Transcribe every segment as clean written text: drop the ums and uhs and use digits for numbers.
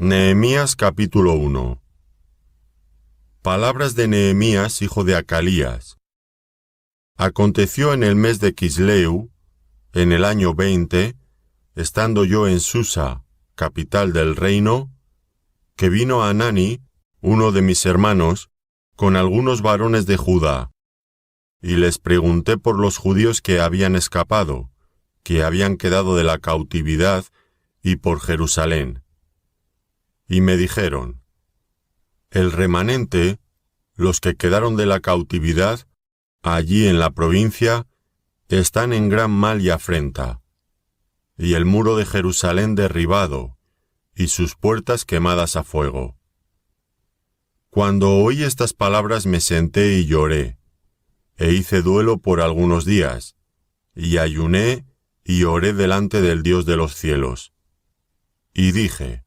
Nehemías capítulo 1. Palabras de Nehemías, hijo de Acalías. Aconteció en el mes de Quisleu, en el año 20, estando yo en Susa, capital del reino, que vino Hanani, uno de mis hermanos, con algunos varones de Judá, y les pregunté por los judíos que habían escapado, que habían quedado de la cautividad, y por Jerusalén. Y me dijeron: el remanente, los que quedaron de la cautividad, allí en la provincia, están en gran mal y afrenta, y el muro de Jerusalén derribado, y sus puertas quemadas a fuego. Cuando oí estas palabras me senté y lloré, e hice duelo por algunos días, y ayuné y oré delante del Dios de los cielos. Y dije: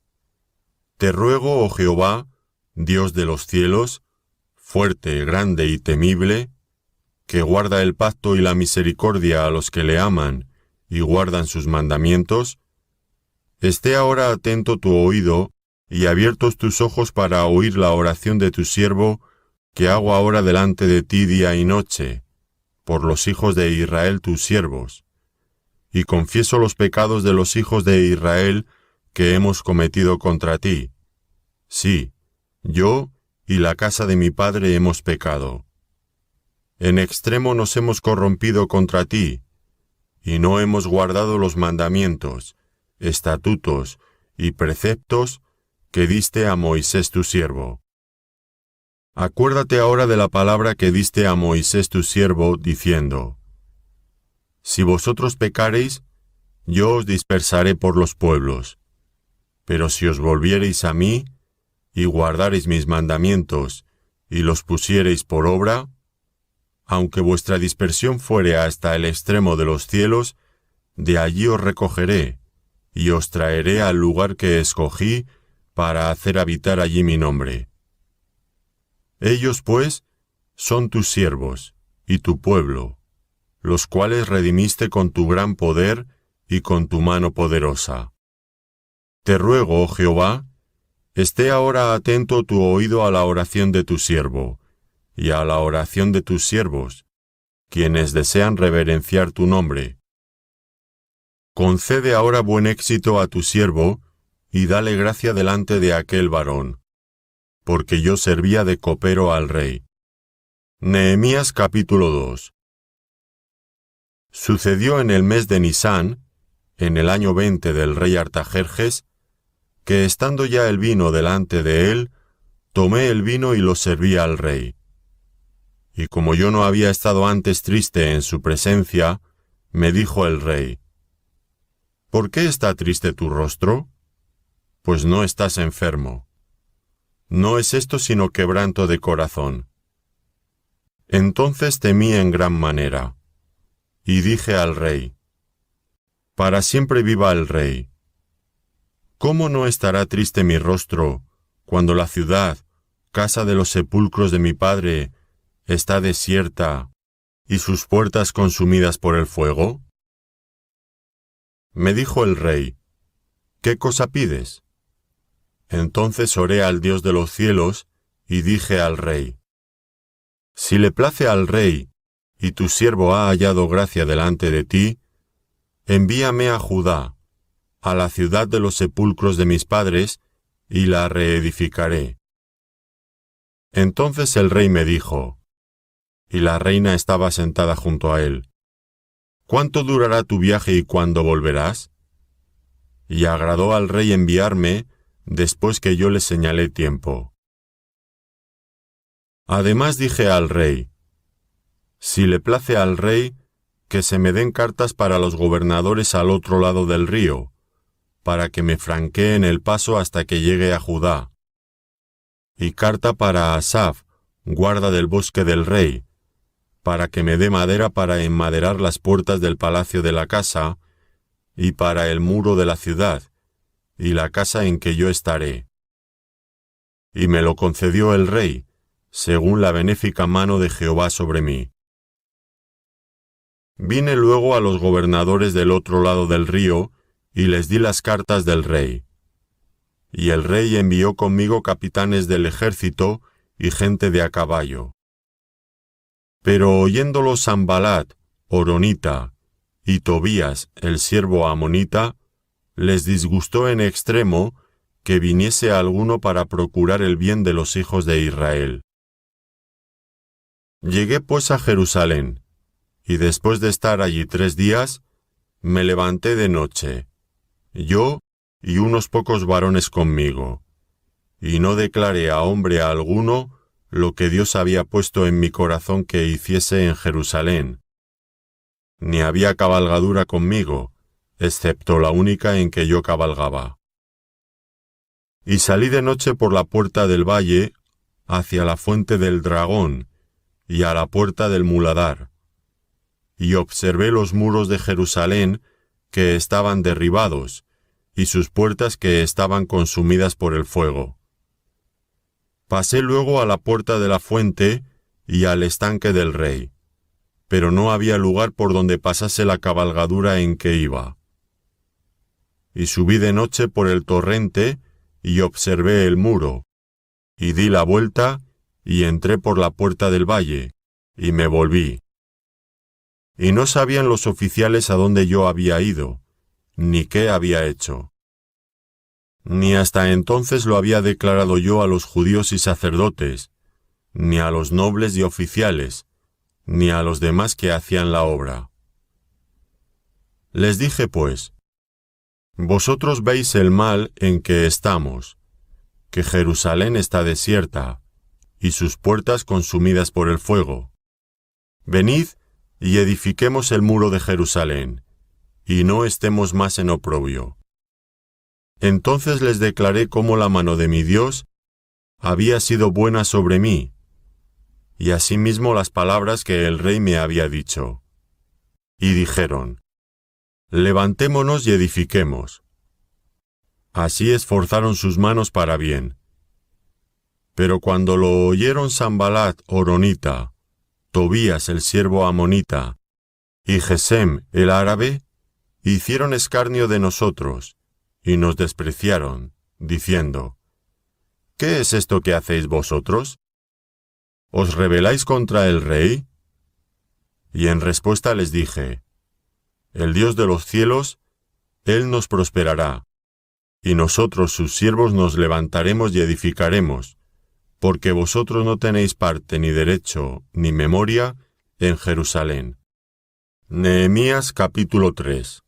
te ruego, oh Jehová, Dios de los cielos, fuerte, grande y temible, que guarda el pacto y la misericordia a los que le aman y guardan sus mandamientos, esté ahora atento tu oído y abiertos tus ojos para oír la oración de tu siervo que hago ahora delante de ti día y noche, por los hijos de Israel tus siervos, y confieso los pecados de los hijos de Israel que hemos cometido contra ti. Sí, yo y la casa de mi padre hemos pecado. En extremo nos hemos corrompido contra ti, y no hemos guardado los mandamientos, estatutos y preceptos que diste a Moisés tu siervo. Acuérdate ahora de la palabra que diste a Moisés tu siervo, diciendo: si vosotros pecareis, yo os dispersaré por los pueblos. Pero si os volviereis a mí, y guardareis mis mandamientos, y los pusiereis por obra, aunque vuestra dispersión fuere hasta el extremo de los cielos, de allí os recogeré, y os traeré al lugar que escogí para hacer habitar allí mi nombre. Ellos, pues, son tus siervos, y tu pueblo, los cuales redimiste con tu gran poder y con tu mano poderosa. Te ruego, oh Jehová, esté ahora atento tu oído a la oración de tu siervo, y a la oración de tus siervos, quienes desean reverenciar tu nombre. Concede ahora buen éxito a tu siervo, y dale gracia delante de aquel varón, porque yo servía de copero al rey. Nehemías capítulo 2. Sucedió en el mes de Nisán, en el año 20 del rey Artajerjes, que estando ya el vino delante de él, tomé el vino y lo serví al rey. Y como yo no había estado antes triste en su presencia, me dijo el rey: ¿por qué está triste tu rostro? Pues no estás enfermo. No es esto sino quebranto de corazón. Entonces temí en gran manera, y dije al rey: para siempre viva el rey. ¿Cómo no estará triste mi rostro cuando la ciudad, casa de los sepulcros de mi padre, está desierta y sus puertas consumidas por el fuego? Me dijo el rey: ¿qué cosa pides? Entonces oré al Dios de los cielos y dije al rey: si le place al rey, y tu siervo ha hallado gracia delante de ti, envíame a Judá, a la ciudad de los sepulcros de mis padres, y la reedificaré. Entonces el rey me dijo, y la reina estaba sentada junto a él: ¿cuánto durará tu viaje y cuándo volverás? Y agradó al rey enviarme después que yo le señalé tiempo. Además dije al rey: si le place al rey, que se me den cartas para los gobernadores al otro lado del río, para que me franqueen el paso hasta que llegue a Judá. Y carta para Asaf, guarda del bosque del rey, para que me dé madera para enmaderar las puertas del palacio de la casa, y para el muro de la ciudad, y la casa en que yo estaré. Y me lo concedió el rey, según la benéfica mano de Jehová sobre mí. Vine luego a los gobernadores del otro lado del río, y les di las cartas del rey. y el rey envió conmigo capitanes del ejército y gente de a caballo. Pero oyéndolo Sanbalat, horonita, y Tobías, el siervo amonita, les disgustó en extremo que viniese alguno para procurar el bien de los hijos de Israel. Llegué pues a Jerusalén, y después de estar allí 3 días, me levanté de noche, yo y unos pocos varones conmigo, y no declaré a hombre alguno lo que Dios había puesto en mi corazón que hiciese en Jerusalén. Ni había cabalgadura conmigo, excepto la única en que yo cabalgaba. Y salí de noche por la puerta del valle, hacia la fuente del dragón, y a la puerta del muladar, y observé los muros de Jerusalén que estaban derribados, y sus puertas que estaban consumidas por el fuego. Pasé luego a la puerta de la fuente y al estanque del rey, pero no había lugar por donde pasase la cabalgadura en que iba. Y subí de noche por el torrente, y observé el muro, y di la vuelta, y entré por la puerta del valle, y me volví. Y no sabían los oficiales a dónde yo había ido, ni qué había hecho. Ni hasta entonces lo había declarado yo a los judíos y sacerdotes, ni a los nobles y oficiales, ni a los demás que hacían la obra. Les dije pues: vosotros veis el mal en que estamos, que Jerusalén está desierta, y sus puertas consumidas por el fuego. Venid y edifiquemos el muro de Jerusalén, y no estemos más en oprobio. Entonces les declaré cómo la mano de mi Dios había sido buena sobre mí, y asimismo las palabras que el rey me había dicho. Y dijeron: levantémonos y edifiquemos. Así esforzaron sus manos para bien. Pero cuando lo oyeron Sanbalat horonita, Tobías el siervo amonita, y Gesem el árabe, hicieron escarnio de nosotros, y nos despreciaron, diciendo: ¿qué es esto que hacéis vosotros? ¿Os rebeláis contra el rey? Y en respuesta les dije: el Dios de los cielos, Él nos prosperará, y nosotros sus siervos nos levantaremos y edificaremos, porque vosotros no tenéis parte ni derecho ni memoria en Jerusalén. Nehemías capítulo 3.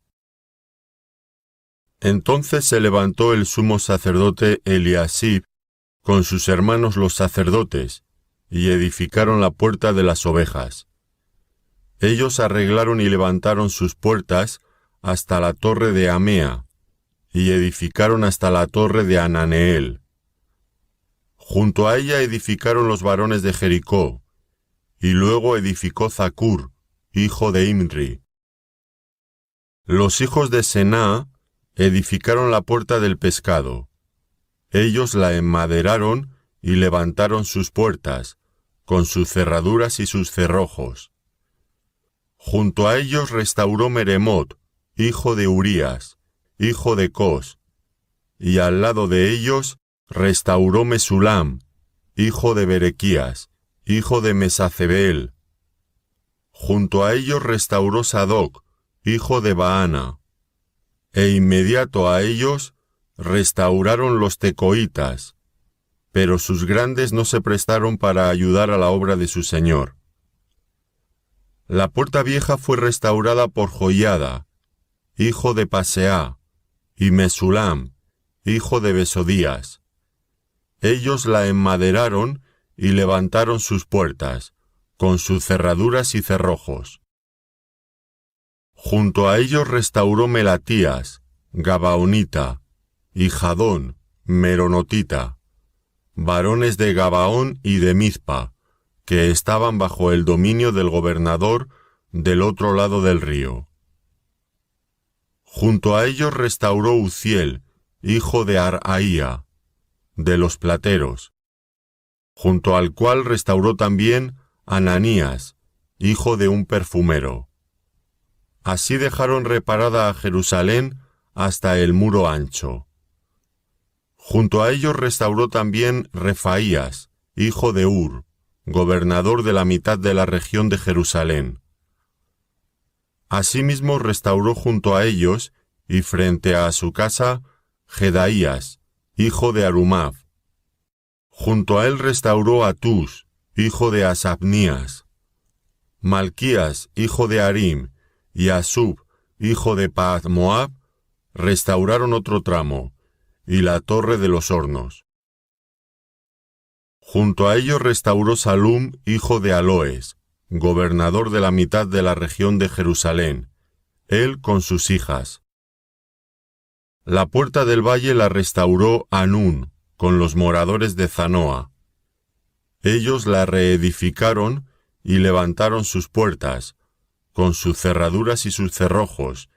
Entonces se levantó el sumo sacerdote Eliasib con sus hermanos los sacerdotes, y edificaron la puerta de las ovejas. Ellos arreglaron y levantaron sus puertas hasta la torre de Amea, y edificaron hasta la torre de Ananeel. Junto a ella edificaron los varones de Jericó, y luego edificó Zacur, hijo de Imri. Los hijos de Sená edificaron la puerta del pescado. Ellos la enmaderaron y levantaron sus puertas, con sus cerraduras y sus cerrojos. Junto a ellos restauró Meremot, hijo de Urías, hijo de Cos, y al lado de ellos restauró Mesulam, hijo de Berequías, hijo de Mesacebeel. Junto a ellos restauró Sadoc, hijo de Baana, e inmediato a ellos restauraron los tecoitas, pero sus grandes no se prestaron para ayudar a la obra de su señor. La puerta vieja fue restaurada por Joiada, hijo de Paseá, y Mesulam, hijo de Besodías. Ellos la enmaderaron y levantaron sus puertas, con sus cerraduras y cerrojos. Junto a ellos restauró Melatías, Gabaonita, y Jadón, Meronotita, varones de Gabaón y de Mizpa, que estaban bajo el dominio del gobernador del otro lado del río. Junto a ellos restauró Uziel, hijo de Araía, de los plateros, junto al cual restauró también Ananías, hijo de un perfumero. Así dejaron reparada a Jerusalén hasta el muro ancho. Junto a ellos restauró también Refaías, hijo de Ur, gobernador de la mitad de la región de Jerusalén. Asimismo restauró junto a ellos, y frente a su casa, Jedaías, hijo de Arumaf. Junto a él restauró a Tus, hijo de Asabnías. Malquías, hijo de Harim, y Asub, hijo de Pahat-Moab, restauraron otro tramo, y la torre de los hornos. Junto a ellos restauró Salum, hijo de Aloes, gobernador de la mitad de la región de Jerusalén, él con sus hijas. La puerta del valle la restauró Anún, con los moradores de Zanoa. Ellos la reedificaron y levantaron sus puertas, con sus cerraduras y sus cerrojos,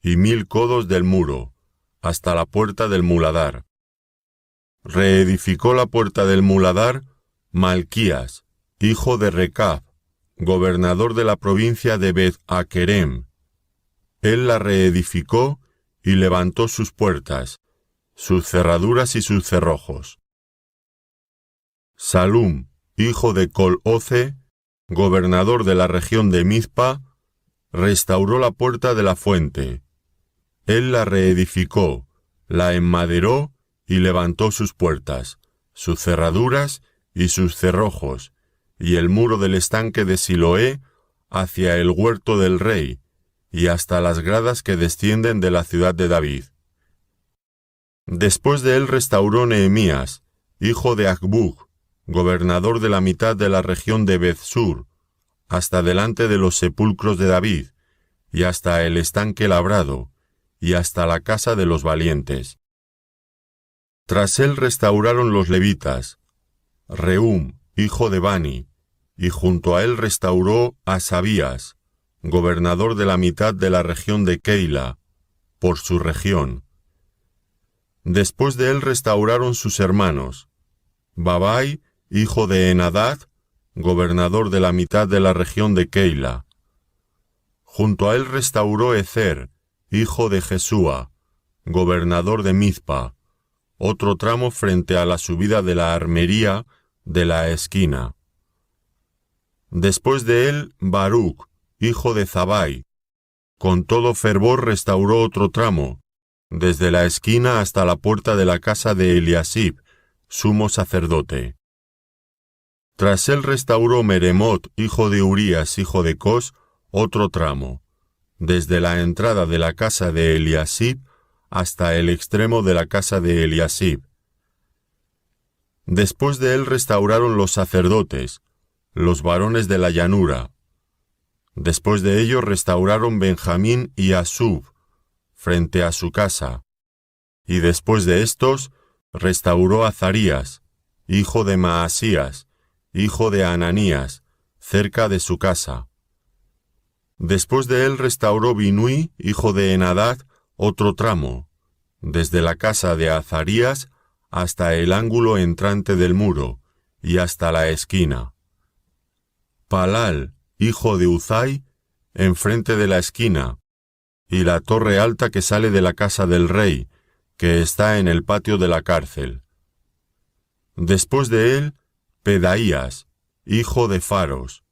y 1000 codos del muro, hasta la puerta del muladar. Reedificó la puerta del muladar Malquías, hijo de Recab, gobernador de la provincia de Bet-Akerem. Él la reedificó y levantó sus puertas, sus cerraduras y sus cerrojos. Salum, hijo de Col-Oce, gobernador de la región de Mizpa, restauró la puerta de la fuente. Él la reedificó, la enmaderó y levantó sus puertas, sus cerraduras y sus cerrojos, y el muro del estanque de Siloé hacia el huerto del rey, y hasta las gradas que descienden de la ciudad de David. Después de él restauró Nehemías, hijo de Acbug, gobernador de la mitad de la región de Beth-sur, hasta delante de los sepulcros de David, y hasta el estanque labrado, y hasta la casa de los valientes. Tras él restauraron los levitas, Rehum, hijo de Bani, y junto a él restauró Asabías, gobernador de la mitad de la región de Keila, por su región. Después de él restauraron sus hermanos, Babai, hijo de Enadad, gobernador de la mitad de la región de Keila. Junto a él restauró Ezer, hijo de Jesúa, gobernador de Mizpa, otro tramo frente a la subida de la armería de la esquina. Después de él, Baruc, hijo de Zabai, con todo fervor restauró otro tramo, desde la esquina hasta la puerta de la casa de Eliasib, sumo sacerdote. Tras él restauró Meremot, hijo de Urías, hijo de Cos, otro tramo, desde la entrada de la casa de Eliasib hasta el extremo de la casa de Eliasib. Después de él restauraron los sacerdotes, los varones de la llanura. Después de ellos restauraron Benjamín y Asub, frente a su casa. Y después de estos, restauró Azarías, hijo de Maasías, hijo de Ananías, cerca de su casa. Después de él restauró Binui, hijo de Enadad, otro tramo, desde la casa de Azarías hasta el ángulo entrante del muro, y hasta la esquina. Palal, hijo de Uzai, enfrente de la esquina, y la torre alta que sale de la casa del rey, que está en el patio de la cárcel. Después de él, Pedaías, hijo de Faros,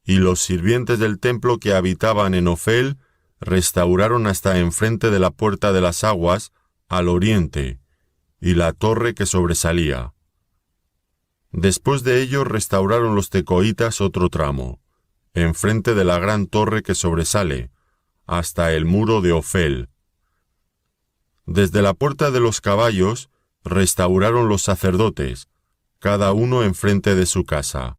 y los sirvientes del templo que habitaban en Ofel restauraron hasta enfrente de la puerta de las aguas, al oriente, y la torre que sobresalía. Después de ellos restauraron los tecoitas otro tramo, enfrente de la gran torre que sobresale, hasta el muro de Ofel. Desde la puerta de los caballos restauraron los sacerdotes, cada uno enfrente de su casa.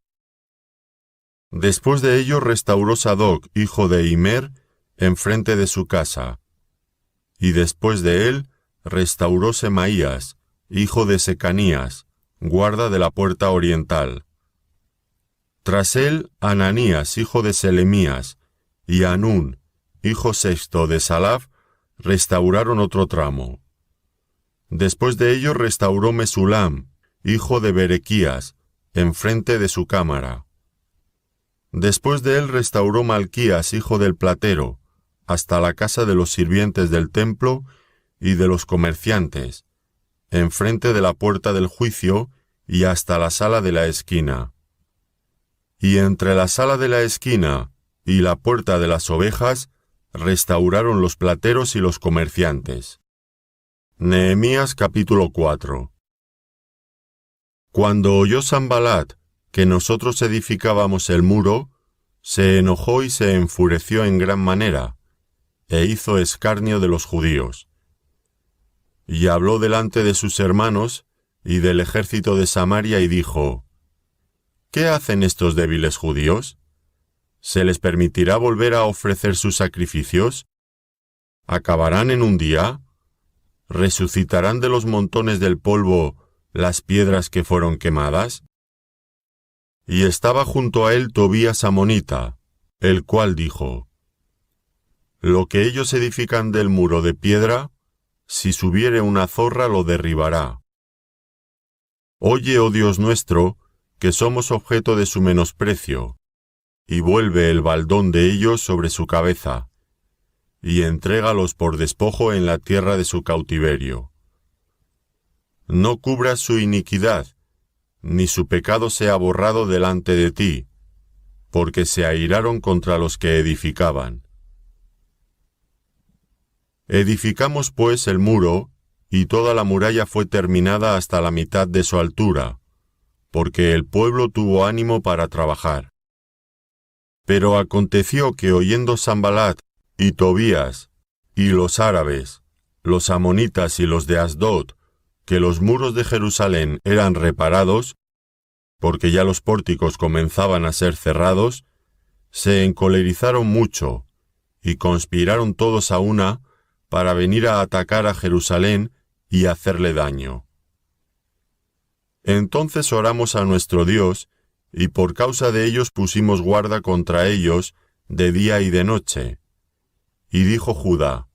Después de ello restauró Sadoc, hijo de Imer, enfrente de su casa. Y después de él restauró Semaías, hijo de Secanías, guarda de la puerta oriental. Tras él, Ananías, hijo de Selemías, y Anún, hijo sexto de Salaf, restauraron otro tramo. Después de ello restauró Mesulam, hijo de Berequías, enfrente de su cámara. Después de él restauró Malquías, hijo del platero, hasta la casa de los sirvientes del templo y de los comerciantes, enfrente de la puerta del juicio y hasta la sala de la esquina. Y entre la sala de la esquina y la puerta de las ovejas restauraron los plateros y los comerciantes. Nehemías capítulo 4. Cuando oyó Sanbalat que nosotros edificábamos el muro, se enojó y se enfureció en gran manera, e hizo escarnio de los judíos. Y habló delante de sus hermanos y del ejército de Samaria y dijo: ¿Qué hacen estos débiles judíos? ¿Se les permitirá volver a ofrecer sus sacrificios? ¿Acabarán en un día? ¿Resucitarán de los montones del polvo las piedras que fueron quemadas? Y estaba junto a él Tobías amonita, el cual dijo: Lo que ellos edifican del muro de piedra, si subiere una zorra lo derribará. Oye, oh Dios nuestro, que somos objeto de su menosprecio, y vuelve el baldón de ellos sobre su cabeza, y entrégalos por despojo en la tierra de su cautiverio. No cubras su iniquidad, ni su pecado sea borrado delante de ti, porque se airaron contra los que edificaban. Edificamos pues el muro, y toda la muralla fue terminada hasta la mitad de su altura, porque el pueblo tuvo ánimo para trabajar. Pero aconteció que oyendo Sanbalat y Tobías, y los árabes, los amonitas y los de Asdod, que los muros de Jerusalén eran reparados, porque ya los pórticos comenzaban a ser cerrados, se encolerizaron mucho, y conspiraron todos a una para venir a atacar a Jerusalén y hacerle daño. Entonces oramos a nuestro Dios, y por causa de ellos pusimos guarda contra ellos de día y de noche. Y dijo Judá: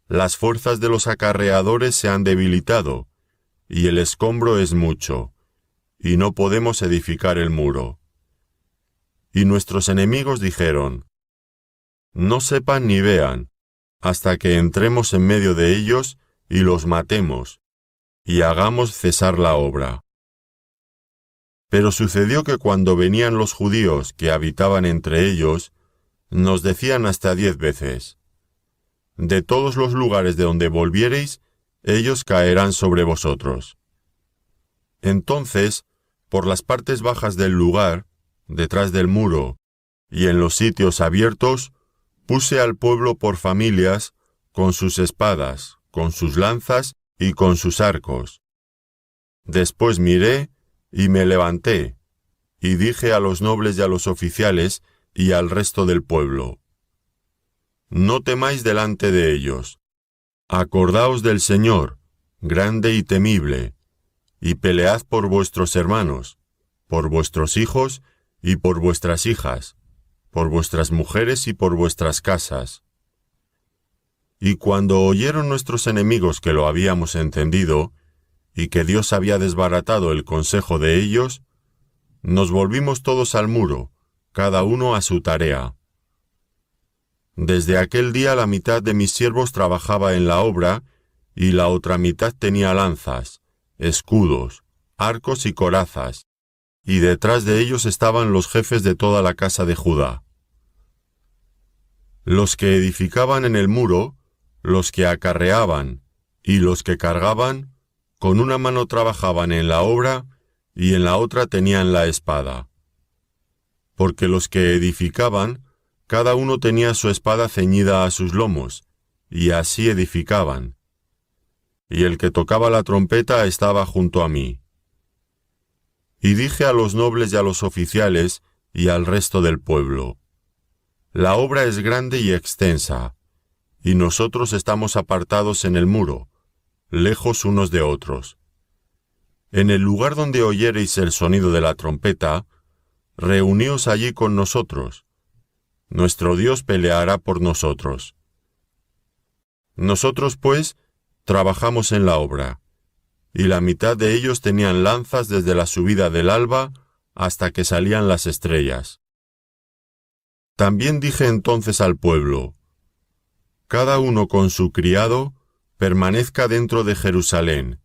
Las fuerzas de los acarreadores se han debilitado, y el escombro es mucho, y no podemos edificar el muro. Y nuestros enemigos dijeron: No sepan ni vean, hasta que entremos en medio de ellos y los matemos, y hagamos cesar la obra. Pero sucedió que cuando venían los judíos que habitaban entre ellos, nos decían hasta 10 veces: De todos los lugares de donde volviereis, ellos caerán sobre vosotros. Entonces, por las partes bajas del lugar, detrás del muro, y en los sitios abiertos, puse al pueblo por familias, con sus espadas, con sus lanzas y con sus arcos. Después miré, y me levanté, y dije a los nobles y a los oficiales, y al resto del pueblo: No temáis delante de ellos. Acordaos del Señor, grande y temible, y pelead por vuestros hermanos, por vuestros hijos y por vuestras hijas, por vuestras mujeres y por vuestras casas. Y cuando oyeron nuestros enemigos que lo habíamos entendido, y que Dios había desbaratado el consejo de ellos, nos volvimos todos al muro, cada uno a su tarea. Desde aquel día la mitad de mis siervos trabajaba en la obra, y la otra mitad tenía lanzas, escudos, arcos y corazas, y detrás de ellos estaban los jefes de toda la casa de Judá. Los que edificaban en el muro, los que acarreaban y los que cargaban, con una mano trabajaban en la obra y en la otra tenían la espada. Porque los que edificaban, cada uno tenía su espada ceñida a sus lomos, y así edificaban. Y el que tocaba la trompeta estaba junto a mí. Y dije a los nobles y a los oficiales y al resto del pueblo: La obra es grande y extensa, y nosotros estamos apartados en el muro, lejos unos de otros. En el lugar donde oyereis el sonido de la trompeta, reuníos allí con nosotros. Nuestro Dios peleará por nosotros. Nosotros, pues, trabajamos en la obra, y la mitad de ellos tenían lanzas desde la subida del alba hasta que salían las estrellas. También dije entonces al pueblo: Cada uno con su criado, permanezca dentro de Jerusalén,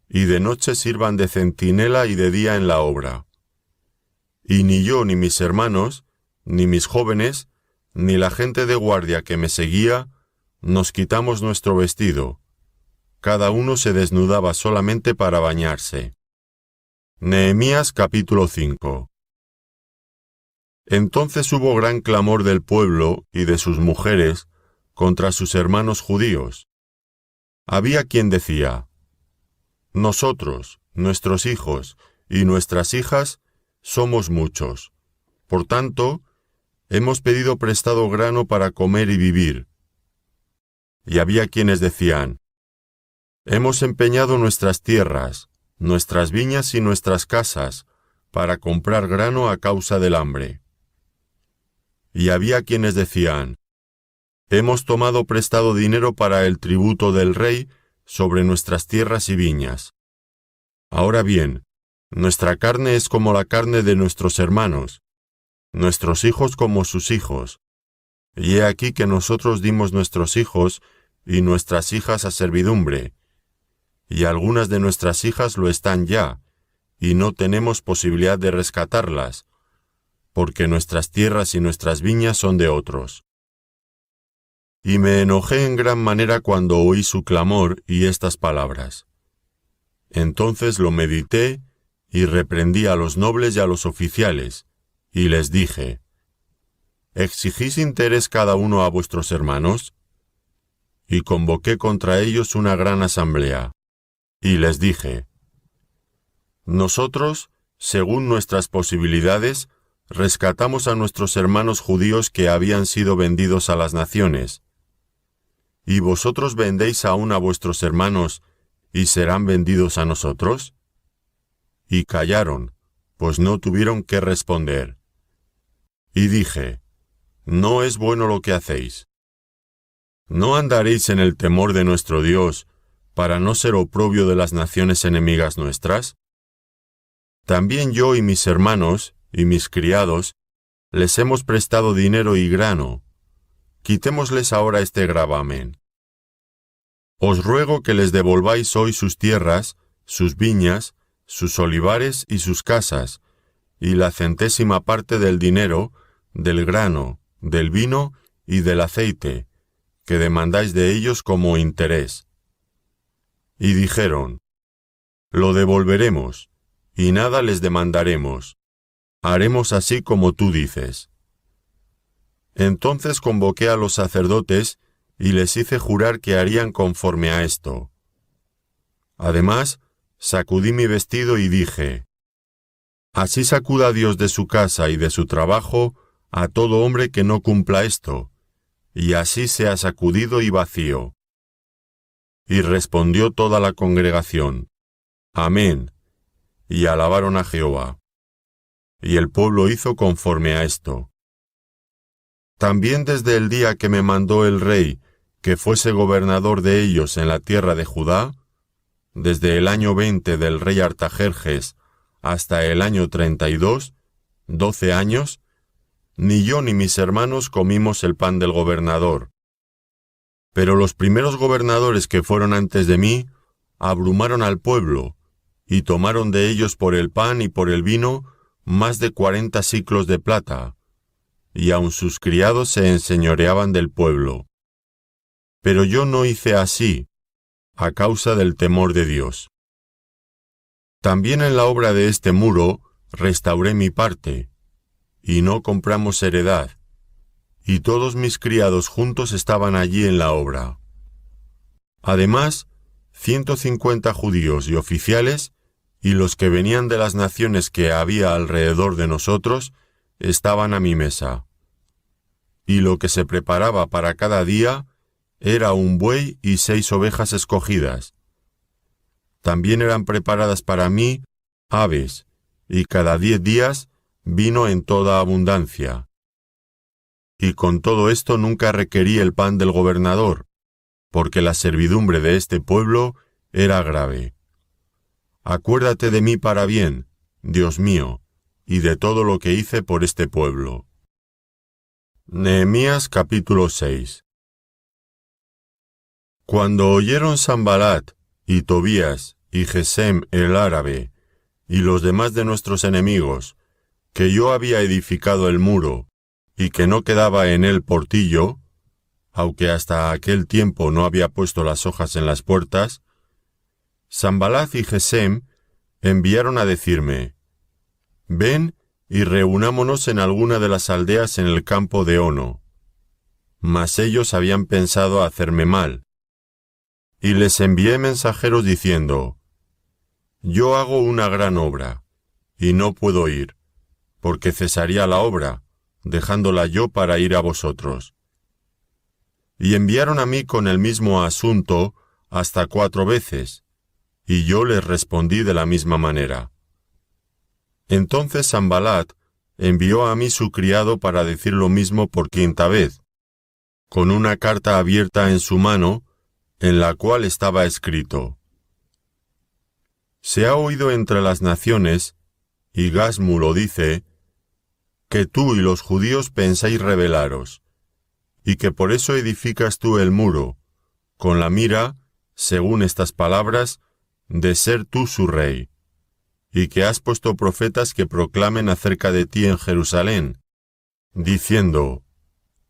y de noche sirvan de centinela y de día en la obra. Y ni yo ni mis hermanos, ni mis jóvenes, ni la gente de guardia que me seguía, nos quitamos nuestro vestido. Cada uno se desnudaba solamente para bañarse. Nehemías capítulo 5. Entonces hubo gran clamor del pueblo y de sus mujeres contra sus hermanos judíos. Había quien decía: nosotros, nuestros hijos y nuestras hijas, somos muchos. Por tanto, hemos pedido prestado grano para comer y vivir. Y había quienes decían: hemos empeñado nuestras tierras, nuestras viñas y nuestras casas, para comprar grano a causa del hambre. Y había quienes decían: hemos tomado prestado dinero para el tributo del rey sobre nuestras tierras y viñas. Ahora bien, nuestra carne es como la carne de nuestros hermanos, nuestros hijos como sus hijos. Y he aquí que nosotros dimos nuestros hijos y nuestras hijas a servidumbre, y algunas de nuestras hijas lo están ya, y no tenemos posibilidad de rescatarlas, porque nuestras tierras y nuestras viñas son de otros. Y me enojé en gran manera cuando oí su clamor y estas palabras. Entonces lo medité y reprendí a los nobles y a los oficiales, y les dije: ¿exigís interés cada uno a vuestros hermanos? Y convoqué contra ellos una gran asamblea, y les dije: nosotros, según nuestras posibilidades, rescatamos a nuestros hermanos judíos que habían sido vendidos a las naciones. ¿Y vosotros vendéis aún a vuestros hermanos y serán vendidos a nosotros? Y callaron, pues no tuvieron qué responder. Y dije: no es bueno lo que hacéis. ¿No andaréis en el temor de nuestro Dios, para no ser oprobio de las naciones enemigas nuestras? También yo y mis hermanos y mis criados les hemos prestado dinero y grano. Quitémosles ahora este gravamen. Os ruego que les devolváis hoy sus tierras, sus viñas, sus olivares y sus casas, y la 100ª parte del dinero, del grano, del vino y del aceite, que demandáis de ellos como interés. Y dijeron: lo devolveremos, y nada les demandaremos. Haremos así como tú dices. Entonces convoqué a los sacerdotes y les hice jurar que harían conforme a esto. Además, sacudí mi vestido y dije: así sacuda Dios de su casa y de su trabajo a todo hombre que no cumpla esto, y así sea sacudido y vacío. Y respondió toda la congregación: Amén, y alabaron a Jehová. Y el pueblo hizo conforme a esto. También desde el día que me mandó el rey que fuese gobernador de ellos en la tierra de Judá, desde el año 20 del rey Artajerjes hasta el año 32, 12 años, ni yo ni mis hermanos comimos el pan del gobernador. Pero los primeros gobernadores que fueron antes de mí abrumaron al pueblo, y tomaron de ellos por el pan y por el vino más de 40 siclos de plata, y aun sus criados se enseñoreaban del pueblo. Pero yo no hice así, a causa del temor de Dios. También en la obra de este muro restauré mi parte, y no compramos heredad, y todos mis criados juntos estaban allí en la obra. Además, 150 judíos y oficiales, y los que venían de las naciones que había alrededor de nosotros, estaban a mi mesa. Y lo que se preparaba para cada día era un buey y 6 ovejas escogidas. También eran preparadas para mí aves, y cada 10 días vino en toda abundancia. Y con todo esto nunca requerí el pan del gobernador, porque la servidumbre de este pueblo era grave. Acuérdate de mí para bien, Dios mío, y de todo lo que hice por este pueblo. Nehemías capítulo 6. Cuando oyeron Sanbalat y Tobías y Gesem el árabe y los demás de nuestros enemigos que yo había edificado el muro y que no quedaba en él portillo, aunque hasta aquel tiempo no había puesto las hojas en las puertas, Sanbalat y Gesem enviaron a decirme: «Ven y reunámonos en alguna de las aldeas en el campo de Ono». Mas ellos habían pensado hacerme mal. Y les envié mensajeros diciendo: «Yo hago una gran obra, y no puedo ir, porque cesaría la obra, dejándola yo para ir a vosotros». Y enviaron a mí con el mismo asunto hasta 4 veces, y yo les respondí de la misma manera. Entonces Sanbalat envió a mí su criado para decir lo mismo por 5ª vez, con una carta abierta en su mano, en la cual estaba escrito: «Se ha oído entre las naciones, y Gasmu lo dice, que tú y los judíos pensáis rebelaros, y que por eso edificas tú el muro, con la mira, según estas palabras, de ser tú su rey, y que has puesto profetas que proclamen acerca de ti en Jerusalén, diciendo: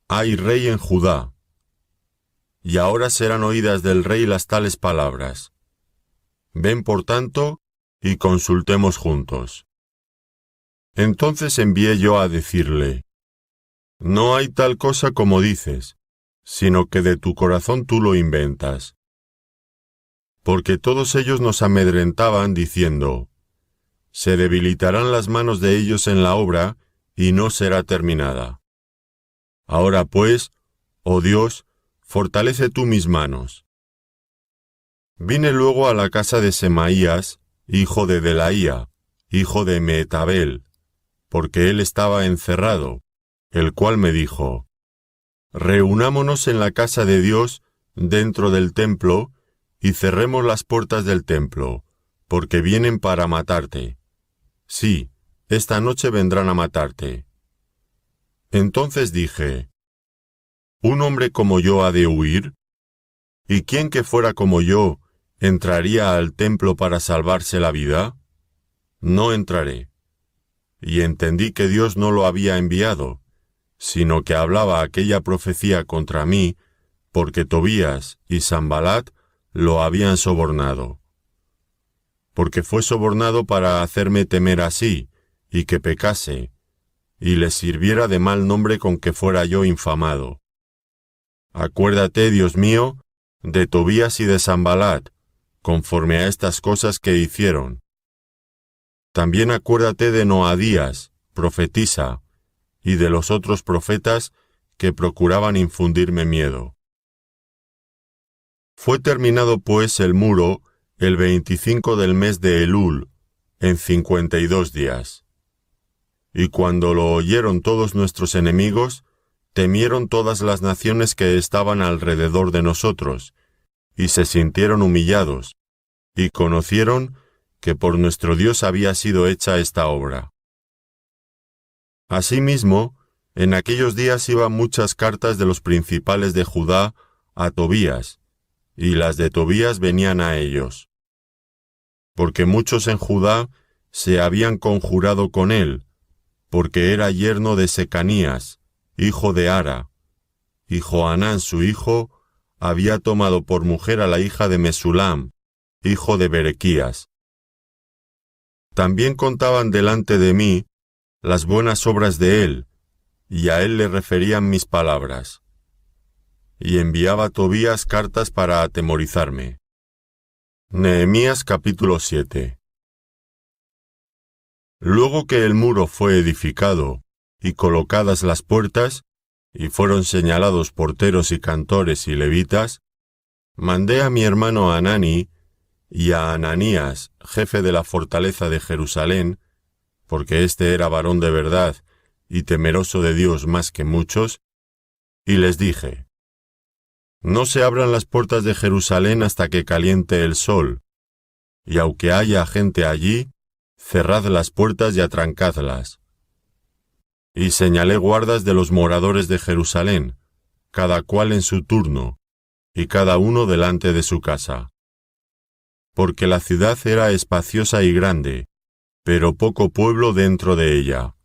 hay rey en Judá. Y ahora serán oídas del rey las tales palabras. Ven por tanto, y consultemos juntos». Entonces envié yo a decirle: «No hay tal cosa como dices, sino que de tu corazón tú lo inventas». Porque todos ellos nos amedrentaban diciendo: «Se debilitarán las manos de ellos en la obra, y no será terminada. Ahora pues, oh Dios, fortalece tú mis manos». Vine luego a la casa de Semaías, hijo de Delaía, hijo de Mehetabel, porque él estaba encerrado, el cual me dijo: «Reunámonos en la casa de Dios dentro del templo, y cerremos las puertas del templo, porque vienen para matarte. Sí, esta noche vendrán a matarte». Entonces dije: ¿un hombre como yo ha de huir? ¿Y quién que fuera como yo entraría al templo para salvarse la vida? No entraré. Y entendí que Dios no lo había enviado, sino que hablaba aquella profecía contra mí, porque Tobías y Sanbalat lo habían sobornado. Porque fue sobornado para hacerme temer así, y que pecase, y les sirviera de mal nombre con que fuera yo infamado. Acuérdate, Dios mío, de Tobías y de Sanbalat, conforme a estas cosas que hicieron. También acuérdate de Noadías, profetisa, y de los otros profetas que procuraban infundirme miedo. Fue terminado pues el muro el 25 del mes de Elul, en 52 días. Y cuando lo oyeron todos nuestros enemigos, temieron todas las naciones que estaban alrededor de nosotros, y se sintieron humillados, y conocieron que por nuestro Dios había sido hecha esta obra. Asimismo, en aquellos días iban muchas cartas de los principales de Judá a Tobías, y las de Tobías venían a ellos. Porque muchos en Judá se habían conjurado con él, porque era yerno de Secanías, hijo de Ara, y Johanán su hijo había tomado por mujer a la hija de Mesulam, hijo de Berequías. También contaban delante de mí las buenas obras de él, y a él le referían mis palabras. Y enviaba a Tobías cartas para atemorizarme. Nehemías capítulo 7. Luego que el muro fue edificado, y colocadas las puertas, y fueron señalados porteros y cantores y levitas, mandé a mi hermano Hanani y a Ananías, jefe de la fortaleza de Jerusalén, porque éste era varón de verdad y temeroso de Dios más que muchos, y les dije: no se abran las puertas de Jerusalén hasta que caliente el sol, y aunque haya gente allí, cerrad las puertas y atrancadlas. Y señalé guardas de los moradores de Jerusalén, cada cual en su turno, y cada uno delante de su casa. Porque la ciudad era espaciosa y grande, pero poco pueblo dentro de ella,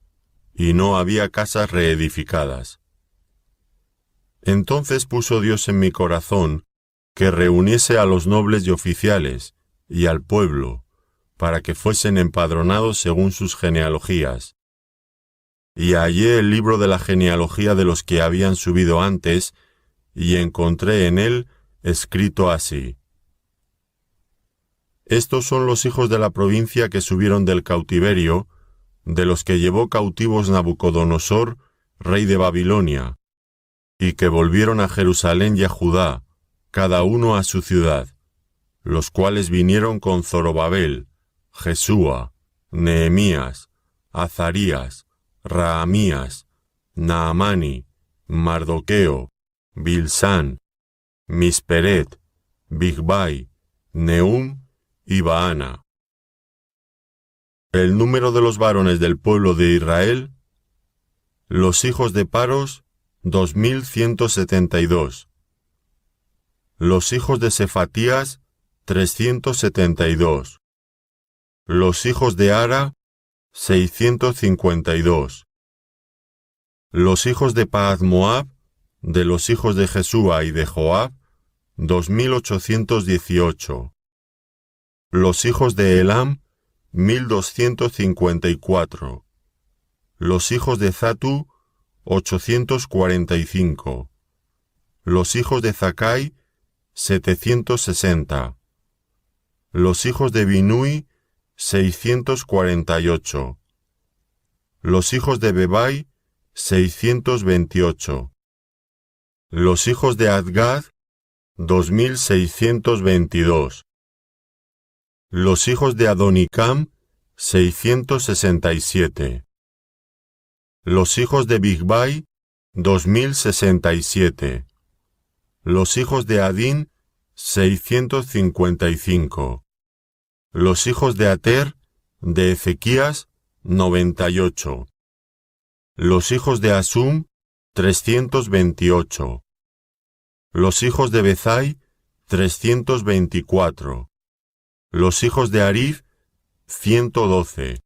y no había casas reedificadas. Entonces puso Dios en mi corazón que reuniese a los nobles y oficiales, y al pueblo, para que fuesen empadronados según sus genealogías. Y hallé el libro de la genealogía de los que habían subido antes, y encontré en él escrito así: Estos son los hijos de la provincia que subieron del cautiverio, de los que llevó cautivos Nabucodonosor, rey de Babilonia, y que volvieron a Jerusalén y a Judá, cada uno a su ciudad, los cuales vinieron con Zorobabel, Jesúa, Nehemías, Azarías, Raamías, Naamani, Mardoqueo, Bilsán, Misperet, Bigvai, Nehum y Baana. El número de los varones del pueblo de Israel, los hijos de Paros, 2172. Los hijos de Sefatías, 372. Los hijos de Ara, 652. Los hijos de Pahath-Moab, de los hijos de Jesúa y de Joab, 2818. Los hijos de Elam, 1254. Los hijos de Zatu, 845. Los hijos de Zacai, 760. Los hijos de Binui, 648. Los hijos de Bebai, 628. Los hijos de Adgad, 2622. Los hijos de Adonicam, 667. Los hijos de Bigvai, 2067. Los hijos de Adín, 655. Los hijos de Ater, de Ezequías, 98. Los hijos de Asum, 328. Los hijos de Bezai, 324. Los hijos de Arif, 112.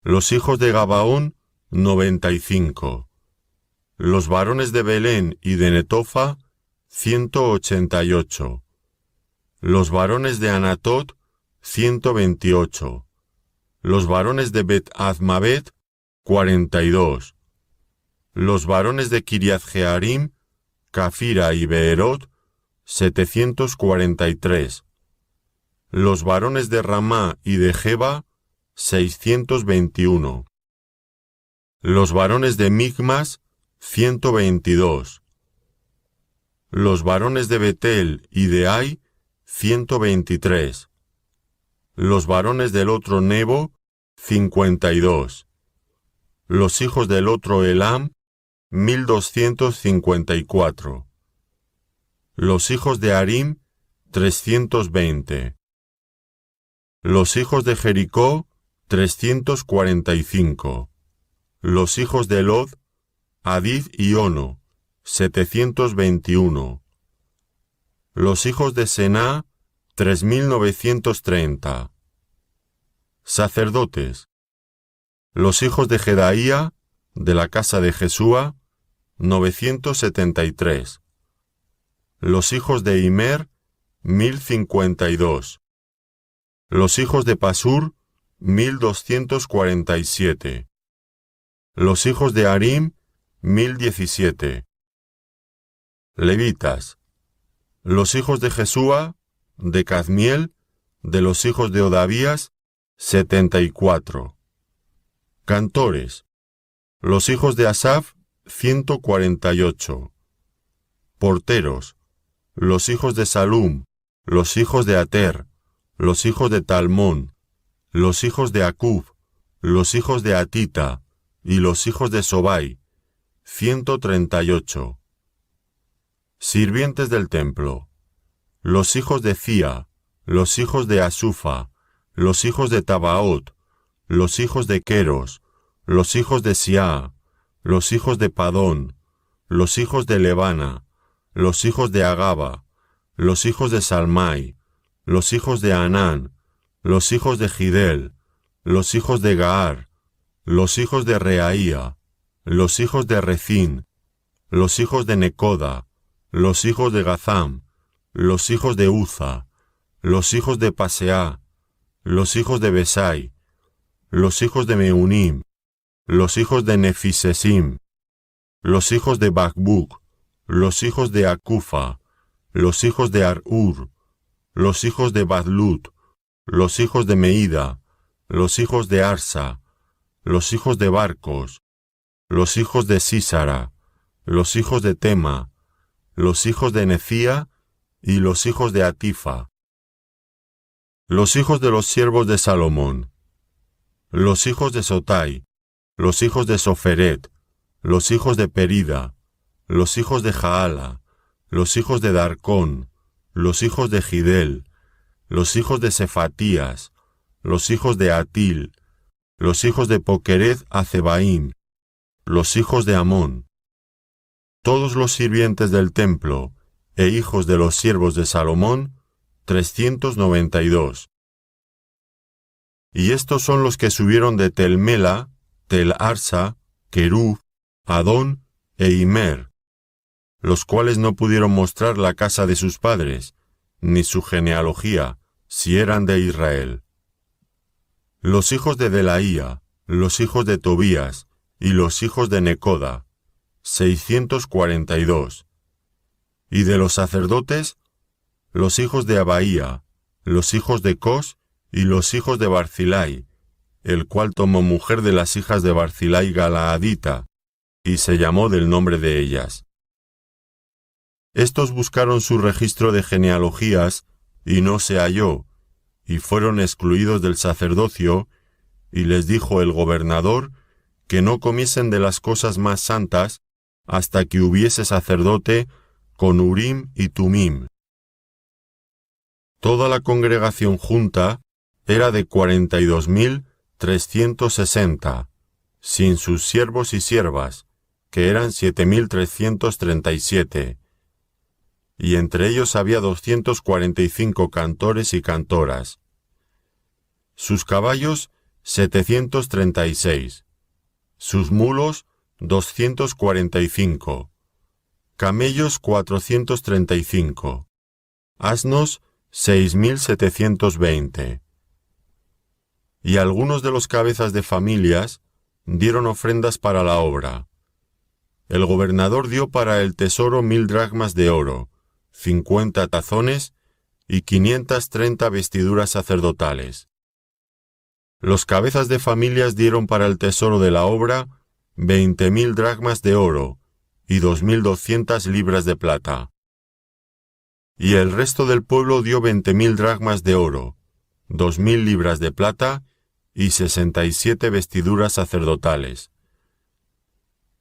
Los hijos de Gabaón, 95. Los varones de Belén y de Netofa, 188. Los varones de Anatot, 128. Los varones de Bet-Azmabet, 42. Los varones de Kiriath Jearim, Cafira y Beerot, 743. Los varones de Ramá y de Geba, 621. Los varones de Micmas, 122. Los varones de Betel y de Ai, 123. Los varones del otro Nebo, 52. Los hijos del otro Elam, 1254. Los hijos de Arim, 320. Los hijos de Jericó, 345. Los hijos de Lod, Hadid y Ono, 721. Los hijos de Sená, 3930. Sacerdotes. Los hijos de Jedaía, de la casa de Jesúa, 973. Los hijos de Imer, 1052. Los hijos de Pasur, 1247. Los hijos de Arim, 1017. Levitas. Los hijos de Jesúa, de Cadmiel, de los hijos de Odavías, 74. Cantores. Los hijos de Asaf, 148. Porteros. Los hijos de Salum, los hijos de Ater, los hijos de Talmón, los hijos de Acub, los hijos de Atita y los hijos de Sobai, 138. Sirvientes del templo. Los hijos de Cía, los hijos de Asufa, los hijos de Tabaot, los hijos de Queros, los hijos de Siá, los hijos de Padón, los hijos de Levana, los hijos de Agaba, los hijos de Salmai, los hijos de Anán, los hijos de Gidel, los hijos de Gaar, los hijos de Reaía, los hijos de Recín, los hijos de Necoda, los hijos de Gazam, los hijos de Uza, los hijos de Paseá, los hijos de Besai, los hijos de Meunim, los hijos de Nefisesim, los hijos de Bacbuc, los hijos de Acufa, los hijos de Arur, los hijos de Badlut, los hijos de Meida, los hijos de Arsa, los hijos de Barcos, los hijos de Sísara, los hijos de Tema, los hijos de Nefía y los hijos de Atifa. Los hijos de los siervos de Salomón, los hijos de Sotai, los hijos de Soferet, los hijos de Perida, los hijos de Jaala, los hijos de Darcón, los hijos de Gidel, los hijos de Sefatías, los hijos de Atil, los hijos de Poqueret Azebaim, los hijos de Amón. Todos los sirvientes del templo e hijos de los siervos de Salomón, 392. Y estos son los que subieron de Tel Mela, Tel Arsa, Querub, Adón e Imer, los cuales no pudieron mostrar la casa de sus padres, ni su genealogía, si eran de Israel. Los hijos de Delaía, los hijos de Tobías y los hijos de Necoda, 642. Y de los sacerdotes, los hijos de Abaía, los hijos de Cos y los hijos de Barzilai, el cual tomó mujer de las hijas de Barzilai Galaadita, y se llamó del nombre de ellas. Estos buscaron su registro de genealogías, y no se halló, y fueron excluidos del sacerdocio, y les dijo el gobernador que no comiesen de las cosas más santas hasta que hubiese sacerdote con Urim y Tumim. Toda la congregación junta era de 42.360, sin sus siervos y siervas, que eran 7.337, y entre ellos había 245 cantores y cantoras. Sus caballos 736, sus mulos 245, camellos 435, asnos 6.720. Y algunos de los cabezas de familias dieron ofrendas para la obra. El gobernador dio para el tesoro 1,000 dracmas de oro, 50 tazones y 530 vestiduras sacerdotales. Los cabezas de familias dieron para el tesoro de la obra 20,000 dracmas de oro y 2.200 libras de plata. Y el resto del pueblo dio 20,000 dracmas de oro, 2.000 libras de plata y 67 vestiduras sacerdotales.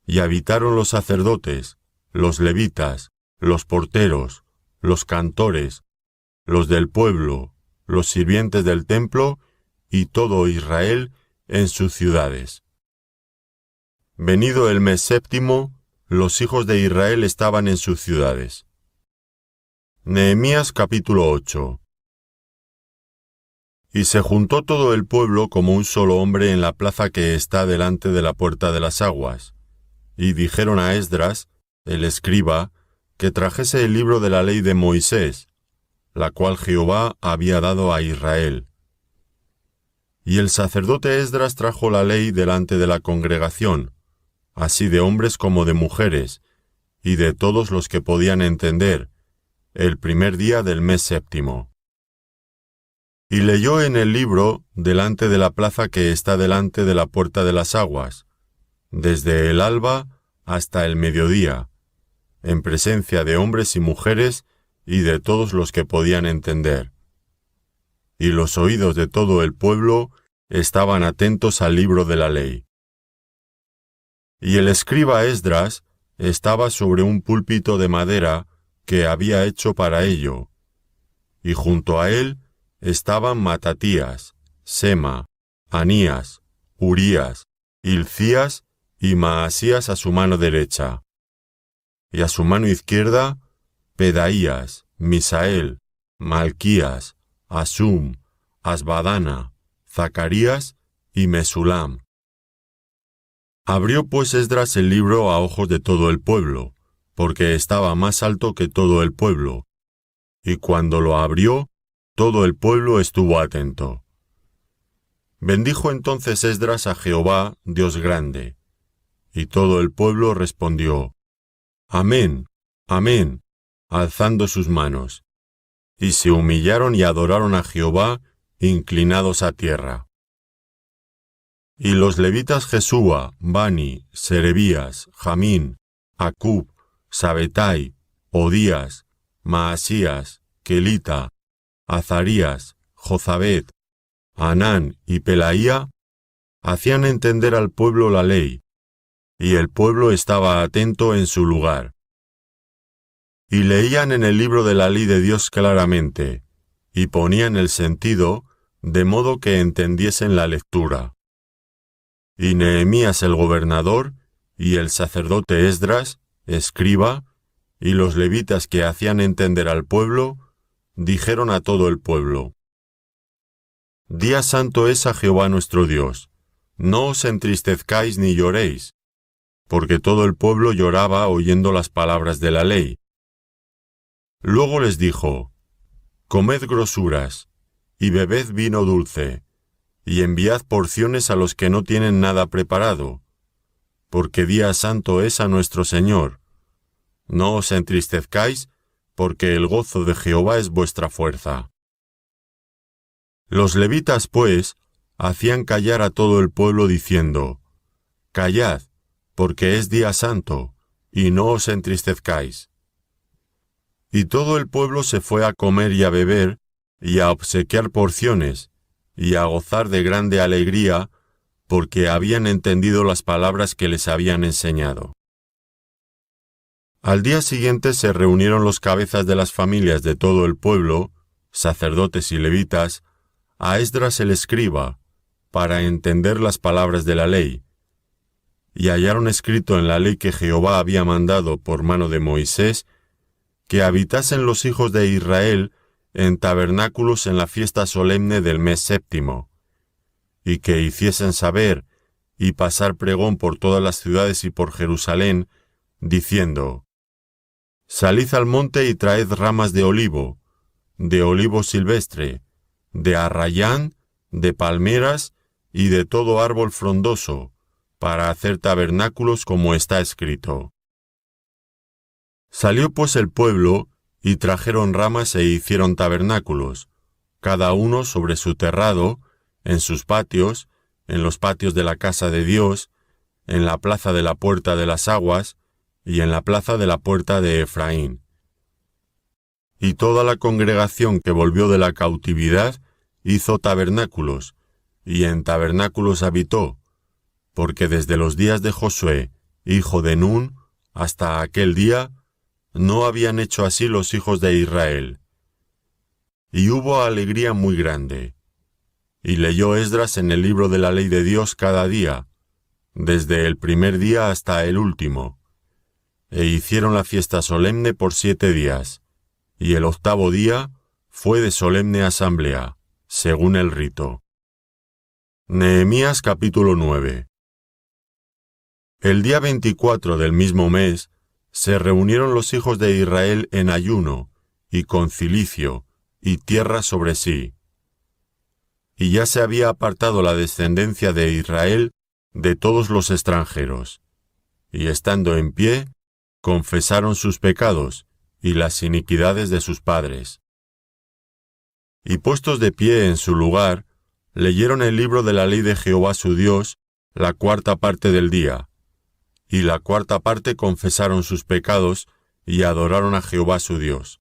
Y habitaron los sacerdotes, los levitas, los porteros, los cantores, los del pueblo, los sirvientes del templo y todo Israel en sus ciudades. Venido el mes séptimo, los hijos de Israel estaban en sus ciudades. Nehemías capítulo 8. Y se juntó todo el pueblo como un solo hombre en la plaza que está delante de la puerta de las aguas, y dijeron a Esdras, el escriba, que trajese el libro de la ley de Moisés, la cual Jehová había dado a Israel. Y el sacerdote Esdras trajo la ley delante de la congregación, así de hombres como de mujeres, y de todos los que podían entender, el primer día del mes séptimo. Y leyó en el libro delante de la plaza que está delante de la puerta de las aguas, desde el alba hasta el mediodía, en presencia de hombres y mujeres y de todos los que podían entender. Y los oídos de todo el pueblo estaban atentos al libro de la ley. Y el escriba Esdras estaba sobre un púlpito de madera que había hecho para ello, y junto a él estaban Matatías, Sema, Anías, Urías, Hilcías y Maasías a su mano derecha, y a su mano izquierda Pedaías, Misael, Malquías, Asum, Asbadana, Zacarías y Mesulam. Abrió pues Esdras el libro a ojos de todo el pueblo, porque estaba más alto que todo el pueblo, y cuando lo abrió, todo el pueblo estuvo atento. Bendijo entonces Esdras a Jehová, Dios grande, y todo el pueblo respondió: Amén, amén, alzando sus manos, y se humillaron y adoraron a Jehová, inclinados a tierra. Y los levitas Jesúa, Bani, Serebías, Jamín, Acub, Sabetai, Odías, Maasías, Kelita, Azarías, Jozabed, Anán y Pelaía, hacían entender al pueblo la ley, y el pueblo estaba atento en su lugar. Y leían en el libro de la ley de Dios claramente, y ponían el sentido, de modo que entendiesen la lectura. Y Nehemías el gobernador, y el sacerdote Esdras, escriba, y los levitas que hacían entender al pueblo, dijeron a todo el pueblo: Día santo es a Jehová nuestro Dios, no os entristezcáis ni lloréis, porque todo el pueblo lloraba oyendo las palabras de la ley. Luego les dijo: Comed grosuras, y bebed vino dulce, y enviad porciones a los que no tienen nada preparado, porque día santo es a nuestro Señor. No os entristezcáis, porque el gozo de Jehová es vuestra fuerza. Los levitas, pues, hacían callar a todo el pueblo diciendo: Callad, porque es día santo, y no os entristezcáis. Y todo el pueblo se fue a comer y a beber, y a obsequiar porciones, y a gozar de grande alegría, porque habían entendido las palabras que les habían enseñado. Al día siguiente se reunieron los cabezas de las familias de todo el pueblo, sacerdotes y levitas, a Esdras el escriba, para entender las palabras de la ley, y hallaron escrito en la ley que Jehová había mandado por mano de Moisés, que habitasen los hijos de Israel en tabernáculos en la fiesta solemne del mes séptimo, y que hiciesen saber y pasar pregón por todas las ciudades y por Jerusalén, diciendo: Salid al monte y traed ramas de olivo silvestre, de arrayán, de palmeras y de todo árbol frondoso, para hacer tabernáculos como está escrito. Salió pues el pueblo, y trajeron ramas e hicieron tabernáculos, cada uno sobre su terrado, en sus patios, en los patios de la casa de Dios, en la plaza de la puerta de las aguas, y en la plaza de la puerta de Efraín. Y toda la congregación que volvió de la cautividad hizo tabernáculos, y en tabernáculos habitó, porque desde los días de Josué, hijo de Nun, hasta aquel día, no habían hecho así los hijos de Israel. Y hubo alegría muy grande. Y leyó Esdras en el libro de la ley de Dios cada día, desde el primer día hasta el último. E hicieron la fiesta solemne por 7 días, y el 8º día fue de solemne asamblea, según el rito. Nehemías capítulo 9. El día 24 del mismo mes, se reunieron los hijos de Israel en ayuno, y con cilicio, y tierra sobre sí. Y ya se había apartado la descendencia de Israel de todos los extranjeros, y estando en pie, confesaron sus pecados y las iniquidades de sus padres. Y puestos de pie en su lugar, leyeron el libro de la ley de Jehová su Dios, la 4ª parte del día, y la 4ª parte confesaron sus pecados y adoraron a Jehová su Dios.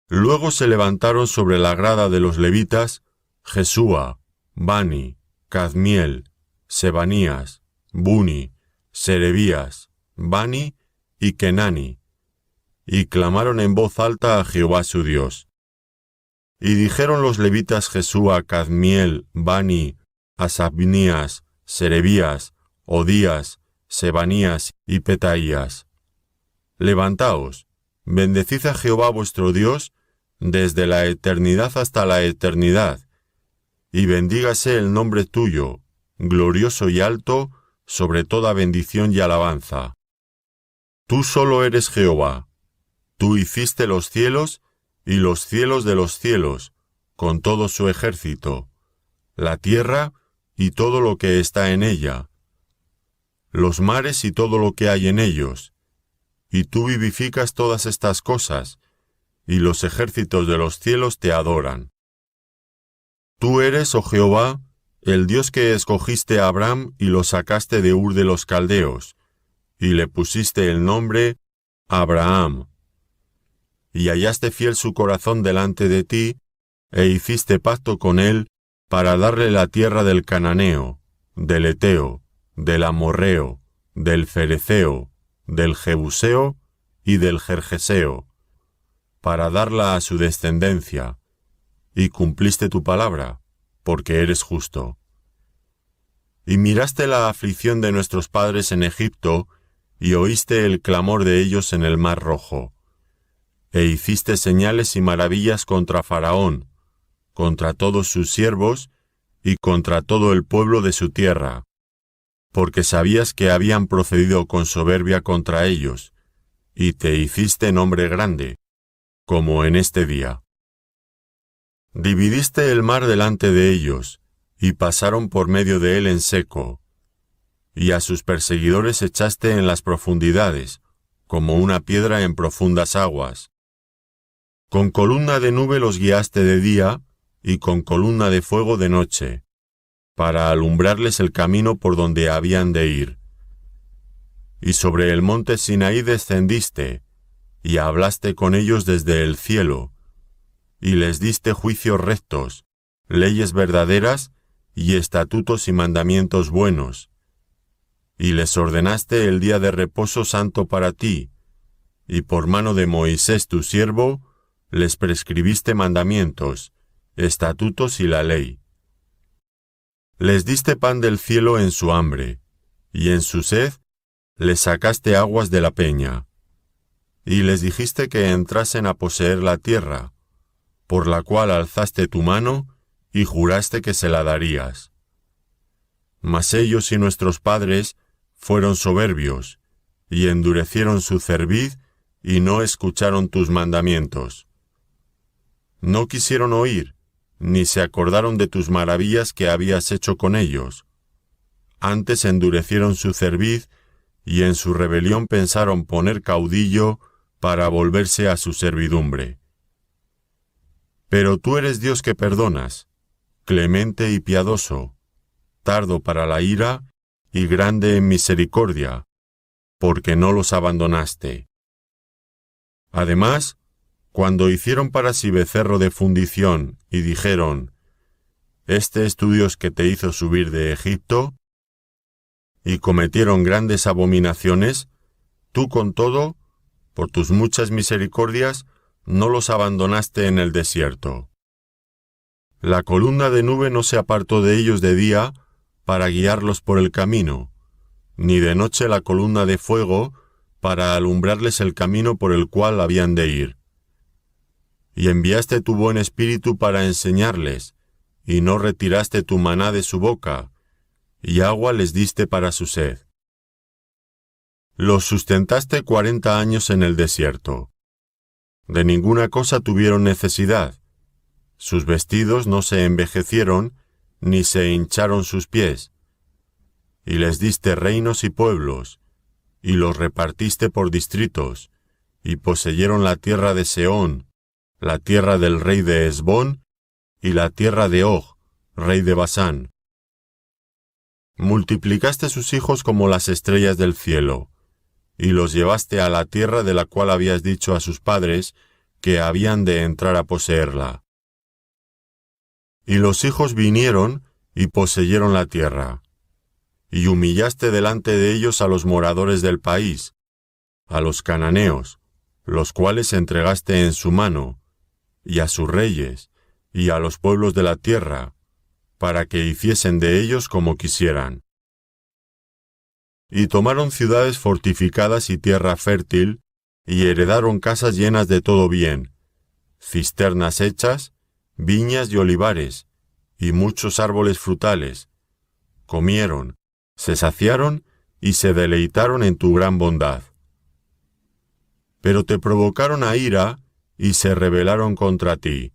Luego se levantaron sobre la grada de los levitas Jesúa, Bani, Cadmiel, Sebanías, Buni, Serebías, Bani y Kenani, y clamaron en voz alta a Jehová su Dios. Y dijeron los levitas Jesúa, Cadmiel, Bani, Asabnías, Serebías, Odías, Sebanías y Petaías: Levantaos, Bendecid a Jehová vuestro Dios desde la eternidad hasta la eternidad, y bendígase el nombre tuyo, glorioso y alto, sobre toda bendición y alabanza. Tú solo eres Jehová. Tú hiciste los cielos y los cielos de los cielos, con todo su ejército, la tierra y todo lo que está en ella, los mares y todo lo que hay en ellos, y tú vivificas todas estas cosas, y los ejércitos de los cielos te adoran. Tú eres, oh Jehová, el Dios que escogiste a Abraham y lo sacaste de Ur de los Caldeos, y le pusiste el nombre Abraham. Y hallaste fiel su corazón delante de ti, e hiciste pacto con él para darle la tierra del Cananeo, del Eteo, del Amorreo, del Fereceo, del Jebuseo y del Gergeseo, para darla a su descendencia, y cumpliste tu palabra, porque eres justo. Y miraste la aflicción de nuestros padres en Egipto, y oíste el clamor de ellos en el Mar Rojo, e hiciste señales y maravillas contra Faraón, contra todos sus siervos, y contra todo el pueblo de su tierra, porque sabías que habían procedido con soberbia contra ellos, y te hiciste nombre grande, como en este día. Dividiste el mar delante de ellos, y pasaron por medio de él en seco, y a sus perseguidores echaste en las profundidades, como una piedra en profundas aguas. Con columna de nube los guiaste de día, y con columna de fuego de noche, para alumbrarles el camino por donde habían de ir. Y sobre el monte Sinaí descendiste, y hablaste con ellos desde el cielo, y les diste juicios rectos, leyes verdaderas, y estatutos y mandamientos buenos. Y les ordenaste el día de reposo santo para ti, y por mano de Moisés tu siervo, les prescribiste mandamientos, estatutos y la ley. Les diste pan del cielo en su hambre, y en su sed les sacaste aguas de la peña. Y les dijiste que entrasen a poseer la tierra, por la cual alzaste tu mano y juraste que se la darías. Mas ellos y nuestros padres fueron soberbios, y endurecieron su cerviz, y no escucharon tus mandamientos. No quisieron oír, ni se acordaron de tus maravillas que habías hecho con ellos. Antes endurecieron su cerviz, y en su rebelión pensaron poner caudillo para volverse a su servidumbre. Pero tú eres Dios que perdonas, clemente y piadoso, tardo para la ira y grande en misericordia, porque no los abandonaste. Además, cuando hicieron para sí becerro de fundición y dijeron, «Este es tu Dios que te hizo subir de Egipto», y cometieron grandes abominaciones, tú con todo, por tus muchas misericordias, no los abandonaste en el desierto. La columna de nube no se apartó de ellos de día para guiarlos por el camino, ni de noche la columna de fuego para alumbrarles el camino por el cual habían de ir. Y enviaste tu buen espíritu para enseñarles, y no retiraste tu maná de su boca, y agua les diste para su sed. Los sustentaste 40 años en el desierto. De ninguna cosa tuvieron necesidad. Sus vestidos no se envejecieron, ni se hincharon sus pies. Y les diste reinos y pueblos, y los repartiste por distritos, y poseyeron la tierra de Sehón, la tierra del rey de Hesbón, y la tierra de Og, rey de Basán. Multiplicaste sus hijos como las estrellas del cielo, y los llevaste a la tierra de la cual habías dicho a sus padres que habían de entrar a poseerla. Y los hijos vinieron y poseyeron la tierra, y humillaste delante de ellos a los moradores del país, a los cananeos, los cuales entregaste en su mano, y a sus reyes, y a los pueblos de la tierra, para que hiciesen de ellos como quisieran. Y tomaron ciudades fortificadas y tierra fértil, y heredaron casas llenas de todo bien, cisternas hechas, viñas y olivares, y muchos árboles frutales. Comieron, se saciaron y se deleitaron en tu gran bondad. Pero te provocaron a ira y se rebelaron contra ti,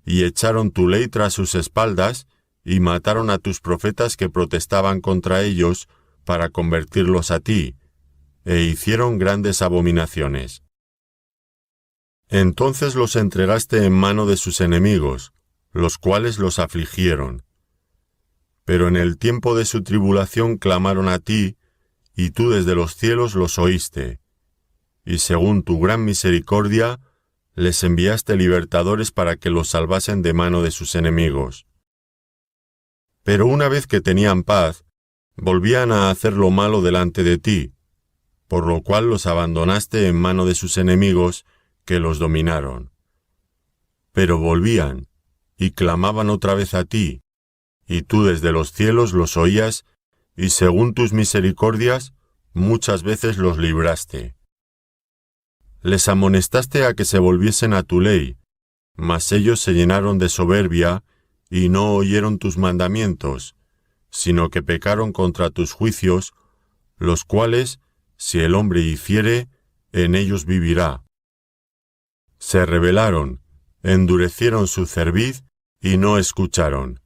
y echaron tu ley tras sus espaldas, y mataron a tus profetas que protestaban contra ellos para convertirlos a ti, e hicieron grandes abominaciones. Entonces los entregaste en mano de sus enemigos, los cuales los afligieron. Pero en el tiempo de su tribulación clamaron a ti, y tú desde los cielos los oíste, y según tu gran misericordia, les enviaste libertadores para que los salvasen de mano de sus enemigos. Pero una vez que tenían paz, volvían a hacer lo malo delante de ti, por lo cual los abandonaste en mano de sus enemigos, que los dominaron. Pero volvían, y clamaban otra vez a ti, y tú desde los cielos los oías, y según tus misericordias, muchas veces los libraste. Les amonestaste a que se volviesen a tu ley, mas ellos se llenaron de soberbia, y no oyeron tus mandamientos, sino que pecaron contra tus juicios, los cuales, si el hombre hiciere, en ellos vivirá. Se rebelaron, endurecieron su cerviz, y no escucharon.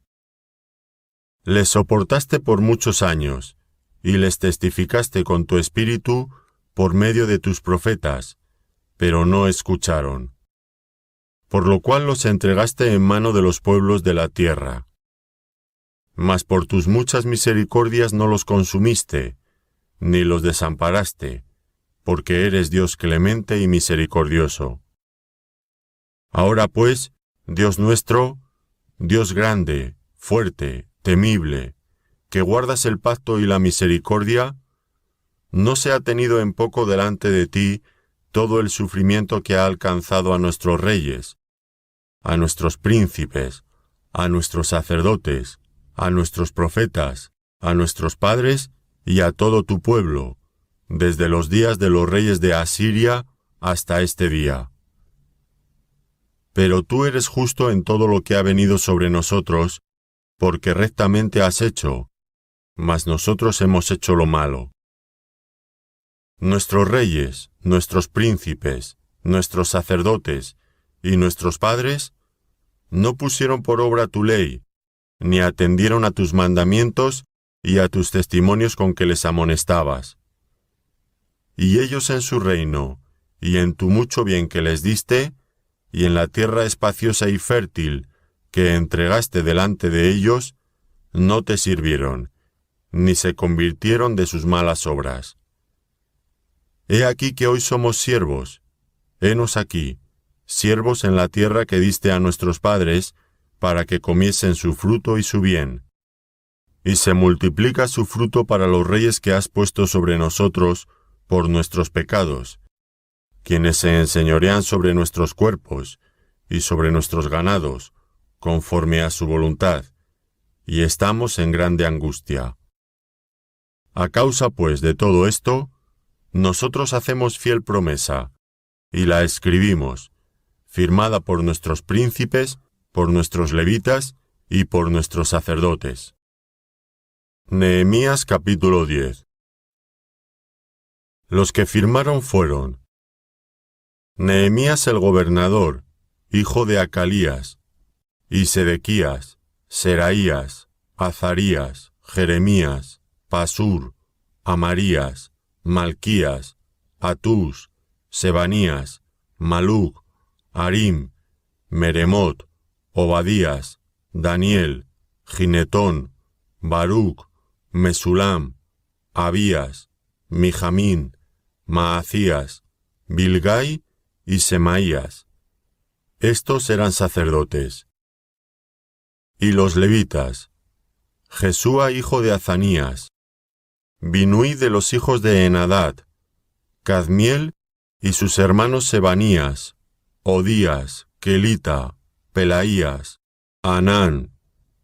Les soportaste por muchos años, y les testificaste con tu espíritu por medio de tus profetas, pero no escucharon. Por lo cual los entregaste en mano de los pueblos de la tierra. Mas por tus muchas misericordias no los consumiste, ni los desamparaste, porque eres Dios clemente y misericordioso. Ahora pues, Dios nuestro, Dios grande, fuerte, temible, que guardas el pacto y la misericordia, ¿no se ha tenido en poco delante de ti todo el sufrimiento que ha alcanzado a nuestros reyes, a nuestros príncipes, a nuestros sacerdotes, a nuestros profetas, a nuestros padres y a todo tu pueblo, desde los días de los reyes de Asiria hasta este día? Pero tú eres justo en todo lo que ha venido sobre nosotros, porque rectamente has hecho, mas nosotros hemos hecho lo malo. Nuestros reyes, nuestros príncipes, nuestros sacerdotes y nuestros padres no pusieron por obra tu ley, ni atendieron a tus mandamientos y a tus testimonios con que les amonestabas. Y ellos en su reino, y en tu mucho bien que les diste, y en la tierra espaciosa y fértil que entregaste delante de ellos, no te sirvieron, ni se convirtieron de sus malas obras. He aquí que hoy somos siervos, henos aquí, siervos en la tierra que diste a nuestros padres, para que comiesen su fruto y su bien. Y se multiplica su fruto para los reyes que has puesto sobre nosotros por nuestros pecados, quienes se enseñorean sobre nuestros cuerpos y sobre nuestros ganados, conforme a su voluntad, y estamos en grande angustia. A causa, pues, de todo esto, nosotros hacemos fiel promesa, y la escribimos, firmada por nuestros príncipes, por nuestros levitas y por nuestros sacerdotes. Nehemías capítulo 10. Los que firmaron fueron Nehemías el gobernador, hijo de Acalías, y Sedequías, Seraías, Azarías, Jeremías, Pasur, Amarías, Malquías, Atús, Sebanías, Maluc, Harim, Meremot, Obadías, Daniel, Ginetón, Baruc, Mesulam, Abías, Mijamín, Maacías, Bilgai y Semaías. Estos eran sacerdotes. Y los levitas, Jesúa hijo de Azanías, Binui de los hijos de Enadad, Cadmiel y sus hermanos Sebanías, Odías, Kelita, Pelaías, Anán,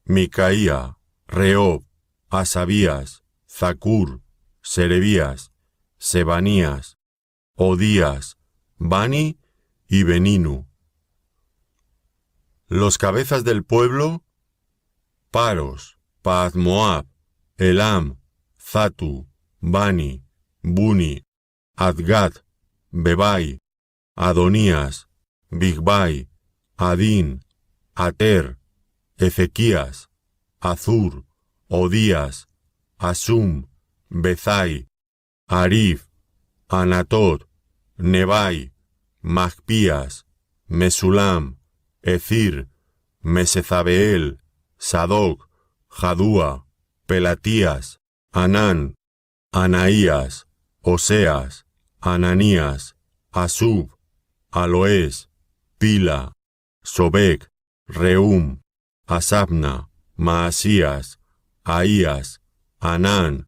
Micaía, Reob, Asabías, Zacur, Serebías, Sebanías, Odías, Bani y Beninu. Los cabezas del pueblo: Paros, Pahath-Moab, Elam, Zatu, Bani, Buni, Adgad, Bebai, Adonías, Bigbai, Adín, Ater, Ezequías, Azur, Odías, Asum, Bezai, Arif, Anatot, Nebai, Magpías, Mesulam, Ecir, Mesezabeel, Sadoc, Jadúa, Pelatías, Anán, Anaías, Oseas, Ananías, Asub, Aloés, Pila, Sobec, Reum, Asabna, Maasías, Ahías, Anán,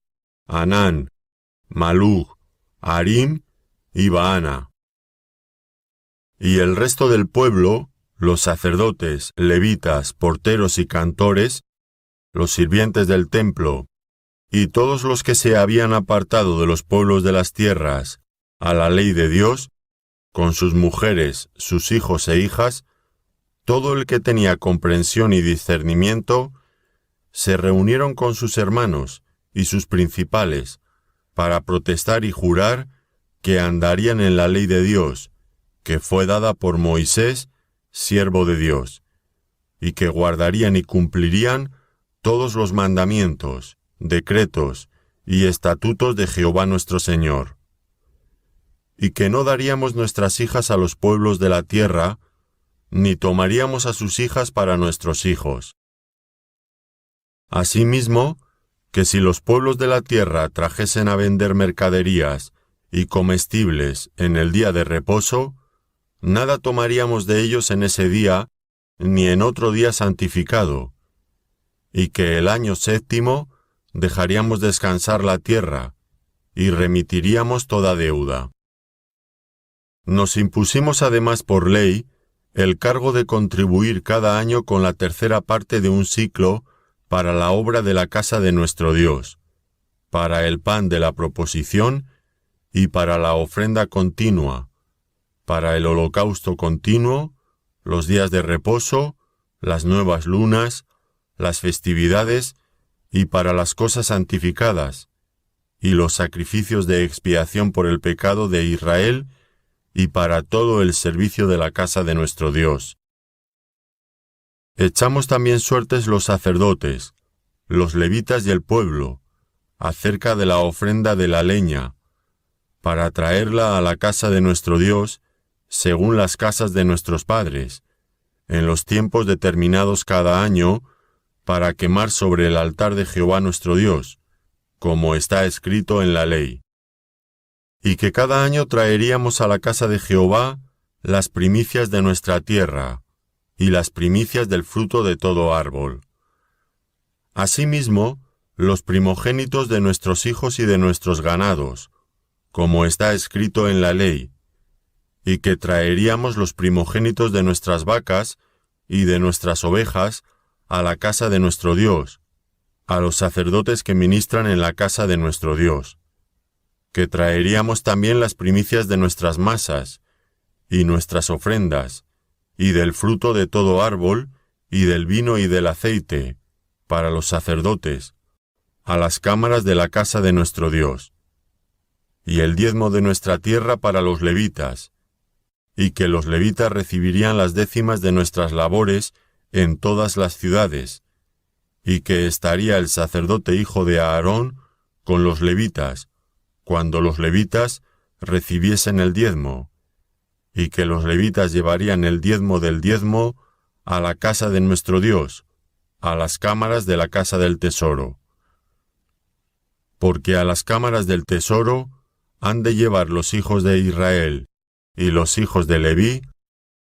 Maluc, Arim y Baana. Y el resto del pueblo, los sacerdotes, levitas, porteros y cantores, los sirvientes del templo, y todos los que se habían apartado de los pueblos de las tierras a la ley de Dios, con sus mujeres, sus hijos e hijas, todo el que tenía comprensión y discernimiento, se reunieron con sus hermanos y sus principales para protestar y jurar que andarían en la ley de Dios, que fue dada por Moisés, siervo de Dios, y que guardarían y cumplirían todos los mandamientos, decretos y estatutos de Jehová nuestro Señor, y que no daríamos nuestras hijas a los pueblos de la tierra, ni tomaríamos a sus hijas para nuestros hijos. Asimismo, que si los pueblos de la tierra trajesen a vender mercaderías y comestibles en el día de reposo, nada tomaríamos de ellos en ese día, ni en otro día santificado, y que el año séptimo dejaríamos descansar la tierra, y remitiríamos toda deuda. Nos impusimos además por ley el cargo de contribuir cada año con la tercera parte de un siclo para la obra de la casa de nuestro Dios, para el pan de la proposición y para la ofrenda continua, para el holocausto continuo, los días de reposo, las nuevas lunas, las festividades y para las cosas santificadas, y los sacrificios de expiación por el pecado de Israel y para todo el servicio de la casa de nuestro Dios. Echamos también suertes los sacerdotes, los levitas y el pueblo, acerca de la ofrenda de la leña, para traerla a la casa de nuestro Dios, según las casas de nuestros padres, en los tiempos determinados cada año, para quemar sobre el altar de Jehová nuestro Dios, como está escrito en la ley. Y que cada año traeríamos a la casa de Jehová las primicias de nuestra tierra, y las primicias del fruto de todo árbol. Asimismo, los primogénitos de nuestros hijos y de nuestros ganados, como está escrito en la ley, y que traeríamos los primogénitos de nuestras vacas y de nuestras ovejas a la casa de nuestro Dios, a los sacerdotes que ministran en la casa de nuestro Dios, que traeríamos también las primicias de nuestras masas y nuestras ofrendas, y del fruto de todo árbol, y del vino y del aceite, para los sacerdotes, a las cámaras de la casa de nuestro Dios, y el diezmo de nuestra tierra para los levitas, y que los levitas recibirían las décimas de nuestras labores en todas las ciudades, y que estaría el sacerdote hijo de Aarón con los levitas, cuando los levitas recibiesen el diezmo, y que los levitas llevarían el diezmo del diezmo a la casa de nuestro Dios, a las cámaras de la casa del tesoro. Porque a las cámaras del tesoro han de llevar los hijos de Israel y los hijos de Leví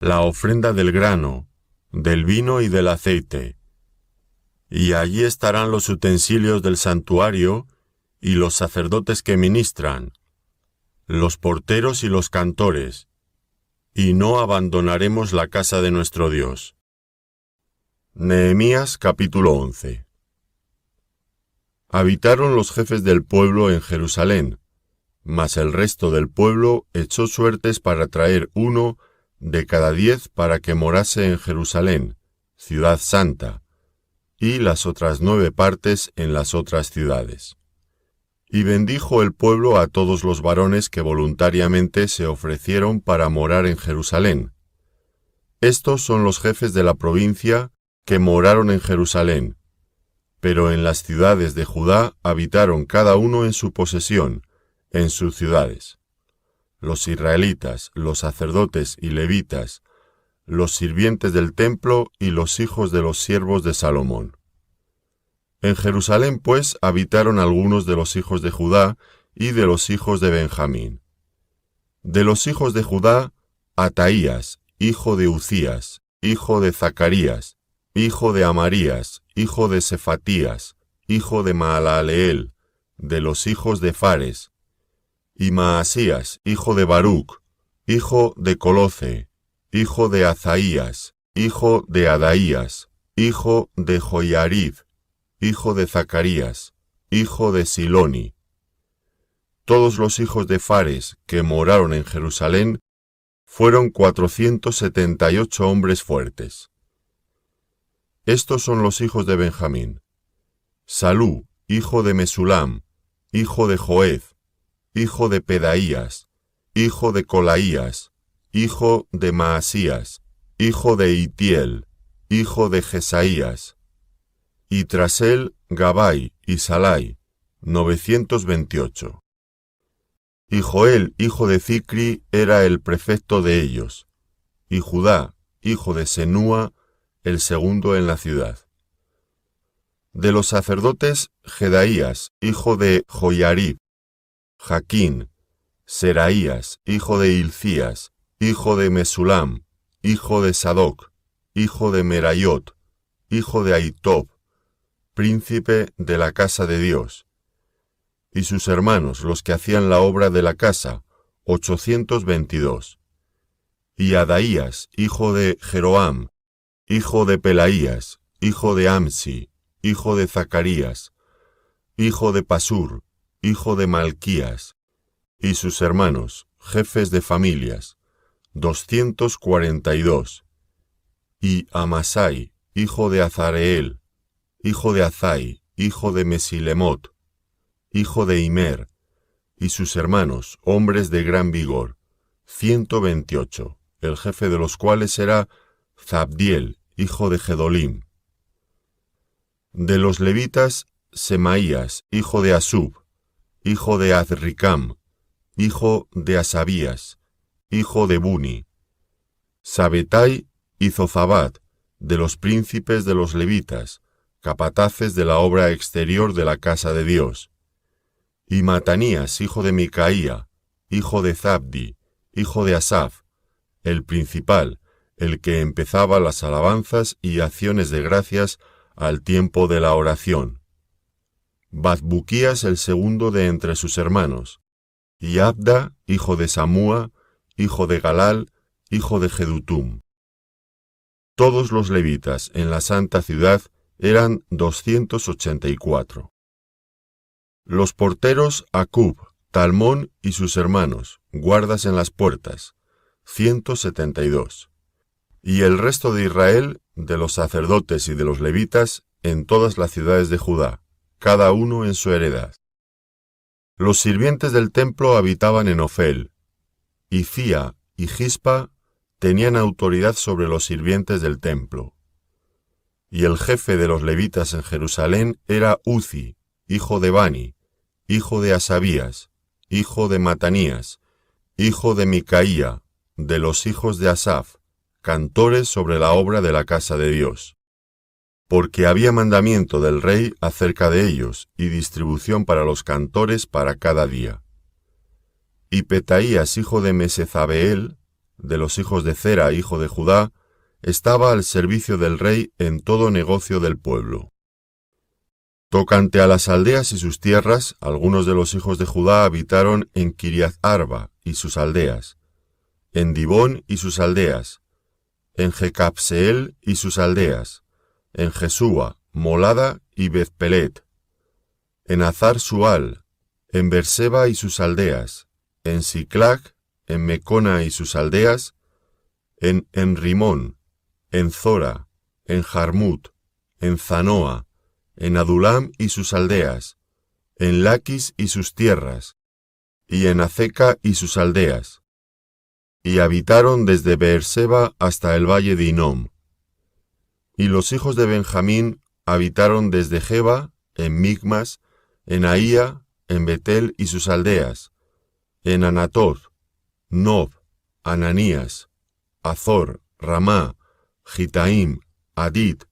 la ofrenda del grano, del vino y del aceite. Y allí estarán los utensilios del santuario y los sacerdotes que ministran, los porteros y los cantores, y no abandonaremos la casa de nuestro Dios. Nehemías capítulo 11. Habitaron los jefes del pueblo en Jerusalén, mas el resto del pueblo echó suertes para traer 1 de cada 10 para que morase en Jerusalén, ciudad santa, y las otras 9 partes en las otras ciudades. Y bendijo el pueblo a todos los varones que voluntariamente se ofrecieron para morar en Jerusalén. Estos son los jefes de la provincia que moraron en Jerusalén, pero en las ciudades de Judá habitaron cada uno en su posesión, en sus ciudades. Los israelitas, los sacerdotes y levitas, los sirvientes del templo y los hijos de los siervos de Salomón. En Jerusalén, pues, habitaron algunos de los hijos de Judá y de los hijos de Benjamín. De los hijos de Judá, Ataías, hijo de Ucías, hijo de Zacarías, hijo de Amarías, hijo de Sefatías, hijo de Maalaleel, de los hijos de Fares, y Maasías, hijo de Baruc, hijo de Coloce, hijo de Azaías, hijo de Adaías, hijo de Joiarib, hijo de Zacarías, hijo de Siloni. Todos los hijos de Fares que moraron en Jerusalén fueron 478 hombres fuertes. Estos son los hijos de Benjamín: Salú, hijo de Mesulam, hijo de Joed, hijo de Pedaías, hijo de Colaías, hijo de Maasías, hijo de Itiel, hijo de Jesaías, y tras él Gabai y Salai, 928. Y Joel, hijo de Zicri, era el prefecto de ellos, y Judá, hijo de Senúa, el segundo en la ciudad. De los sacerdotes, Jedaías, hijo de Joiarib, Jaquín, Seraías, hijo de Hilcías, hijo de Mesulam, hijo de Sadoc, hijo de Merayot, hijo de Ahitob, príncipe de la casa de Dios, y sus hermanos, los que hacían la obra de la casa, 822. Y Adaías, hijo de Jeroam, hijo de Pelaías, hijo de Amsi, hijo de Zacarías, hijo de Pasur, hijo de Malquías, y sus hermanos, jefes de familias, 242. Y Amasai, hijo de Azareel, hijo de Azai, hijo de Mesilemot, hijo de Imer, y sus hermanos, hombres de gran vigor, 128, el jefe de los cuales era Zabdiel, hijo de Gedolim. De los levitas, Semaías, hijo de Asub, hijo de Azricam, hijo de Asabías, hijo de Buni. Sabetai y Zozabad, de los príncipes de los levitas, capataces de la obra exterior de la casa de Dios. Y Matanías, hijo de Micaía, hijo de Zabdi, hijo de Asaf, el principal, el que empezaba las alabanzas y acciones de gracias al tiempo de la oración. Bazbuquías el segundo de entre sus hermanos, y Abda, hijo de Samúa, hijo de Galal, hijo de Jedutum. Todos los levitas en la santa ciudad eran 284. Los porteros Acub, Talmón y sus hermanos, guardas en las puertas, 172. Y el resto de Israel, de los sacerdotes y de los levitas, en todas las ciudades de Judá, cada uno en su heredad. Los sirvientes del templo habitaban en Ofel, y Cía y Gispa tenían autoridad sobre los sirvientes del templo. Y el jefe de los levitas en Jerusalén era Uzi, hijo de Bani, hijo de Asabías, hijo de Matanías, hijo de Micaía, de los hijos de Asaf, cantores sobre la obra de la casa de Dios. Porque había mandamiento del rey acerca de ellos, y distribución para los cantores para cada día. Y Petaías, hijo de Mesezabeel, de los hijos de Zera, hijo de Judá, estaba al servicio del rey en todo negocio del pueblo. Tocante a las aldeas y sus tierras, algunos de los hijos de Judá habitaron en Kiriath Arba y sus aldeas, en Dibón y sus aldeas, en Jecapseel y sus aldeas, en Jesúa, Molada y Bezpelet, en Azar Sual, en Beerseba y sus aldeas, en Siclag, en Mecona y sus aldeas, en Enrimón, en Zora, en Jarmut, en Zanoa, en Adulam y sus aldeas, en Laquis y sus tierras, y en Azeca y sus aldeas, y habitaron desde Beerseba hasta el valle de Hinnom. Y los hijos de Benjamín habitaron desde Geba, en Migmas, en Ahía, en Betel y sus aldeas, en Anatoth, Nob, Ananías, Azor, Ramá, Gitaim, Adit,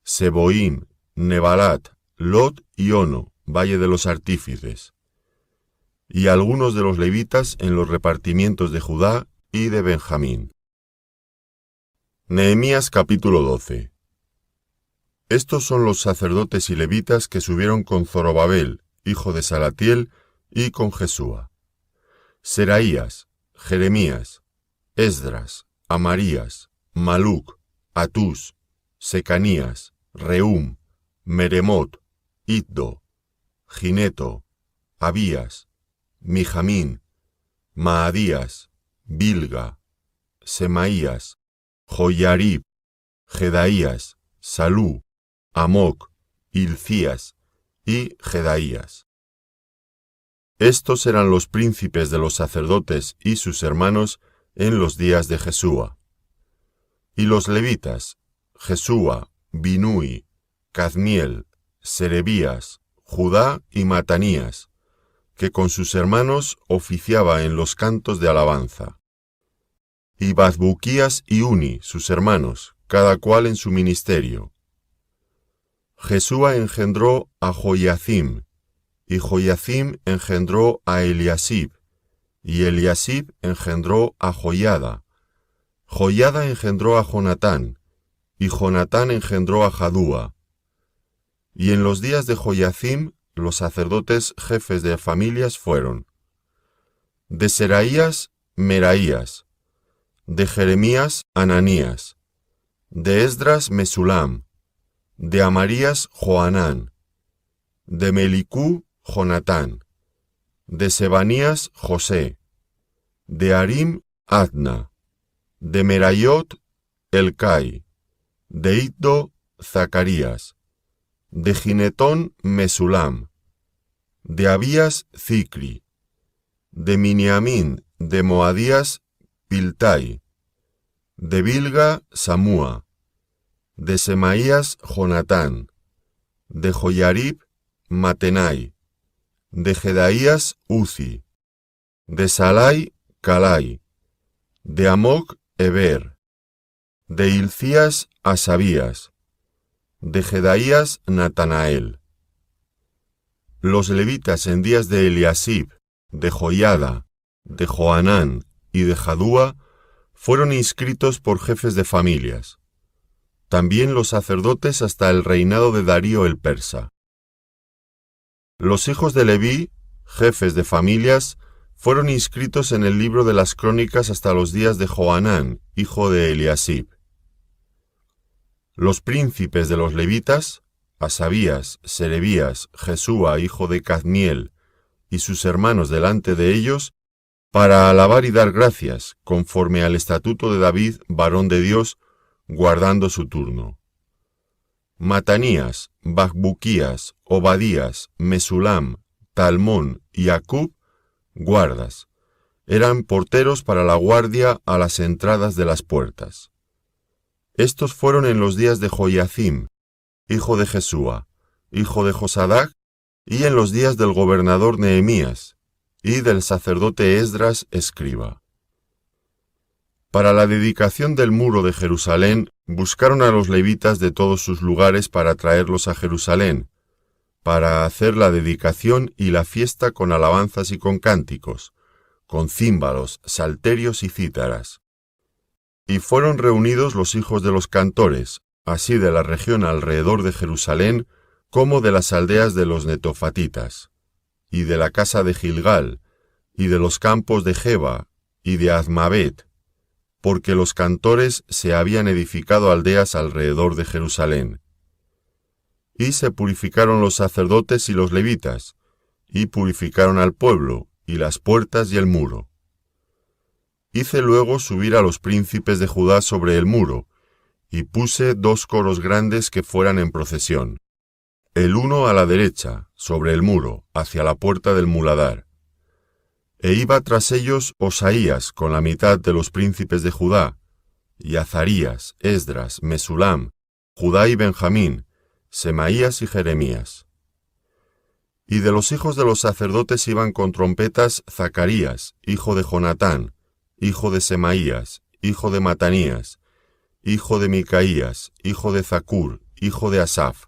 Seboim, Nebalat, Lot y Ono, valle de los artífices, y algunos de los levitas en los repartimientos de Judá y de Benjamín. Nehemías capítulo 12. Estos son los sacerdotes y levitas que subieron con Zorobabel, hijo de Salatiel, y con Jesúa: Seraías, Jeremías, Esdras, Amarías, Maluc, Atús, Secanías, Rehum, Meremot, Iddo, Gineto, Abías, Mijamín, Maadías, Bilga, Semaías, Joyarib, Jedaías, Salú, Amoc, Hilcías y Jedaías. Estos eran los príncipes de los sacerdotes y sus hermanos en los días de Jesúa. Y los levitas: Jesúa, Binui, Cadmiel, Serebías, Judá y Matanías, que con sus hermanos oficiaba en los cantos de alabanza. Y Bazbuquías y Uni, sus hermanos, cada cual en su ministerio. Jesúa engendró a Joiacim, y Joiacim engendró a Eliasib, y Eliasib engendró a Joiada. Joiada engendró a Jonatán, y Jonatán engendró a Jadúa. Y en los días de Joiacim, los sacerdotes jefes de familias fueron: de Seraías, Meraías; de Jeremías, Ananías; de Esdras, Mesulam; de Amarías, Joanán; de Melicú, Jonatán; de Sebanías, José; de Harim, Adna; de Merayot, Elcai; de Iddo, Zacarías; de Ginetón, Mesulam; de Abías, Zicri; de Miniamín, de Moadías, Piltai; de Bilga, Samúa; de Semaías, Jonatán; de Joyarib, Matenai; de Jedaías, Uzi; de Salai, Calai; de Amoc, Eber; de Hilcías, Asabías; de Jedaías, Natanael. Los levitas en días de Eliasib, de Joiada, de Joanán y de Jadúa fueron inscritos por jefes de familias. También los sacerdotes hasta el reinado de Darío el persa. Los hijos de Leví, jefes de familias, fueron inscritos en el libro de las crónicas hasta los días de Joanán, hijo de Eliasib. Los príncipes de los levitas, Asabías, Serebías, Jesúa, hijo de Cadmiel, y sus hermanos delante de ellos, para alabar y dar gracias, conforme al estatuto de David, varón de Dios, guardando su turno. Matanías, Bazbuquías, Obadías, Mesulam, Talmón y Acub, guardas, eran porteros para la guardia a las entradas de las puertas. Estos fueron en los días de Joiacim, hijo de Jesúa, hijo de Josadac, y en los días del gobernador Nehemías, y del sacerdote Esdras, escriba. Para la dedicación del muro de Jerusalén, buscaron a los levitas de todos sus lugares para traerlos a Jerusalén, para hacer la dedicación y la fiesta con alabanzas y con cánticos, con címbalos, salterios y cítaras. Y fueron reunidos los hijos de los cantores, así de la región alrededor de Jerusalén, como de las aldeas de los netofatitas, y de la casa de Gilgal, y de los campos de Geba, y de Azmabet, porque los cantores se habían edificado aldeas alrededor de Jerusalén. Y se purificaron los sacerdotes y los levitas, y purificaron al pueblo, y las puertas y el muro. Hice luego subir a los príncipes de Judá sobre el muro, y puse 2 coros grandes que fueran en procesión, el uno a la derecha, sobre el muro, hacia la puerta del muladar. E iba tras ellos Osaías con la mitad de los príncipes de Judá, y Azarías, Esdras, Mesulam, Judá y Benjamín, Semaías y Jeremías. Y de los hijos de los sacerdotes iban con trompetas Zacarías, hijo de Jonatán, hijo de Semaías, hijo de Matanías, hijo de Micaías, hijo de Zacur, hijo de Asaf,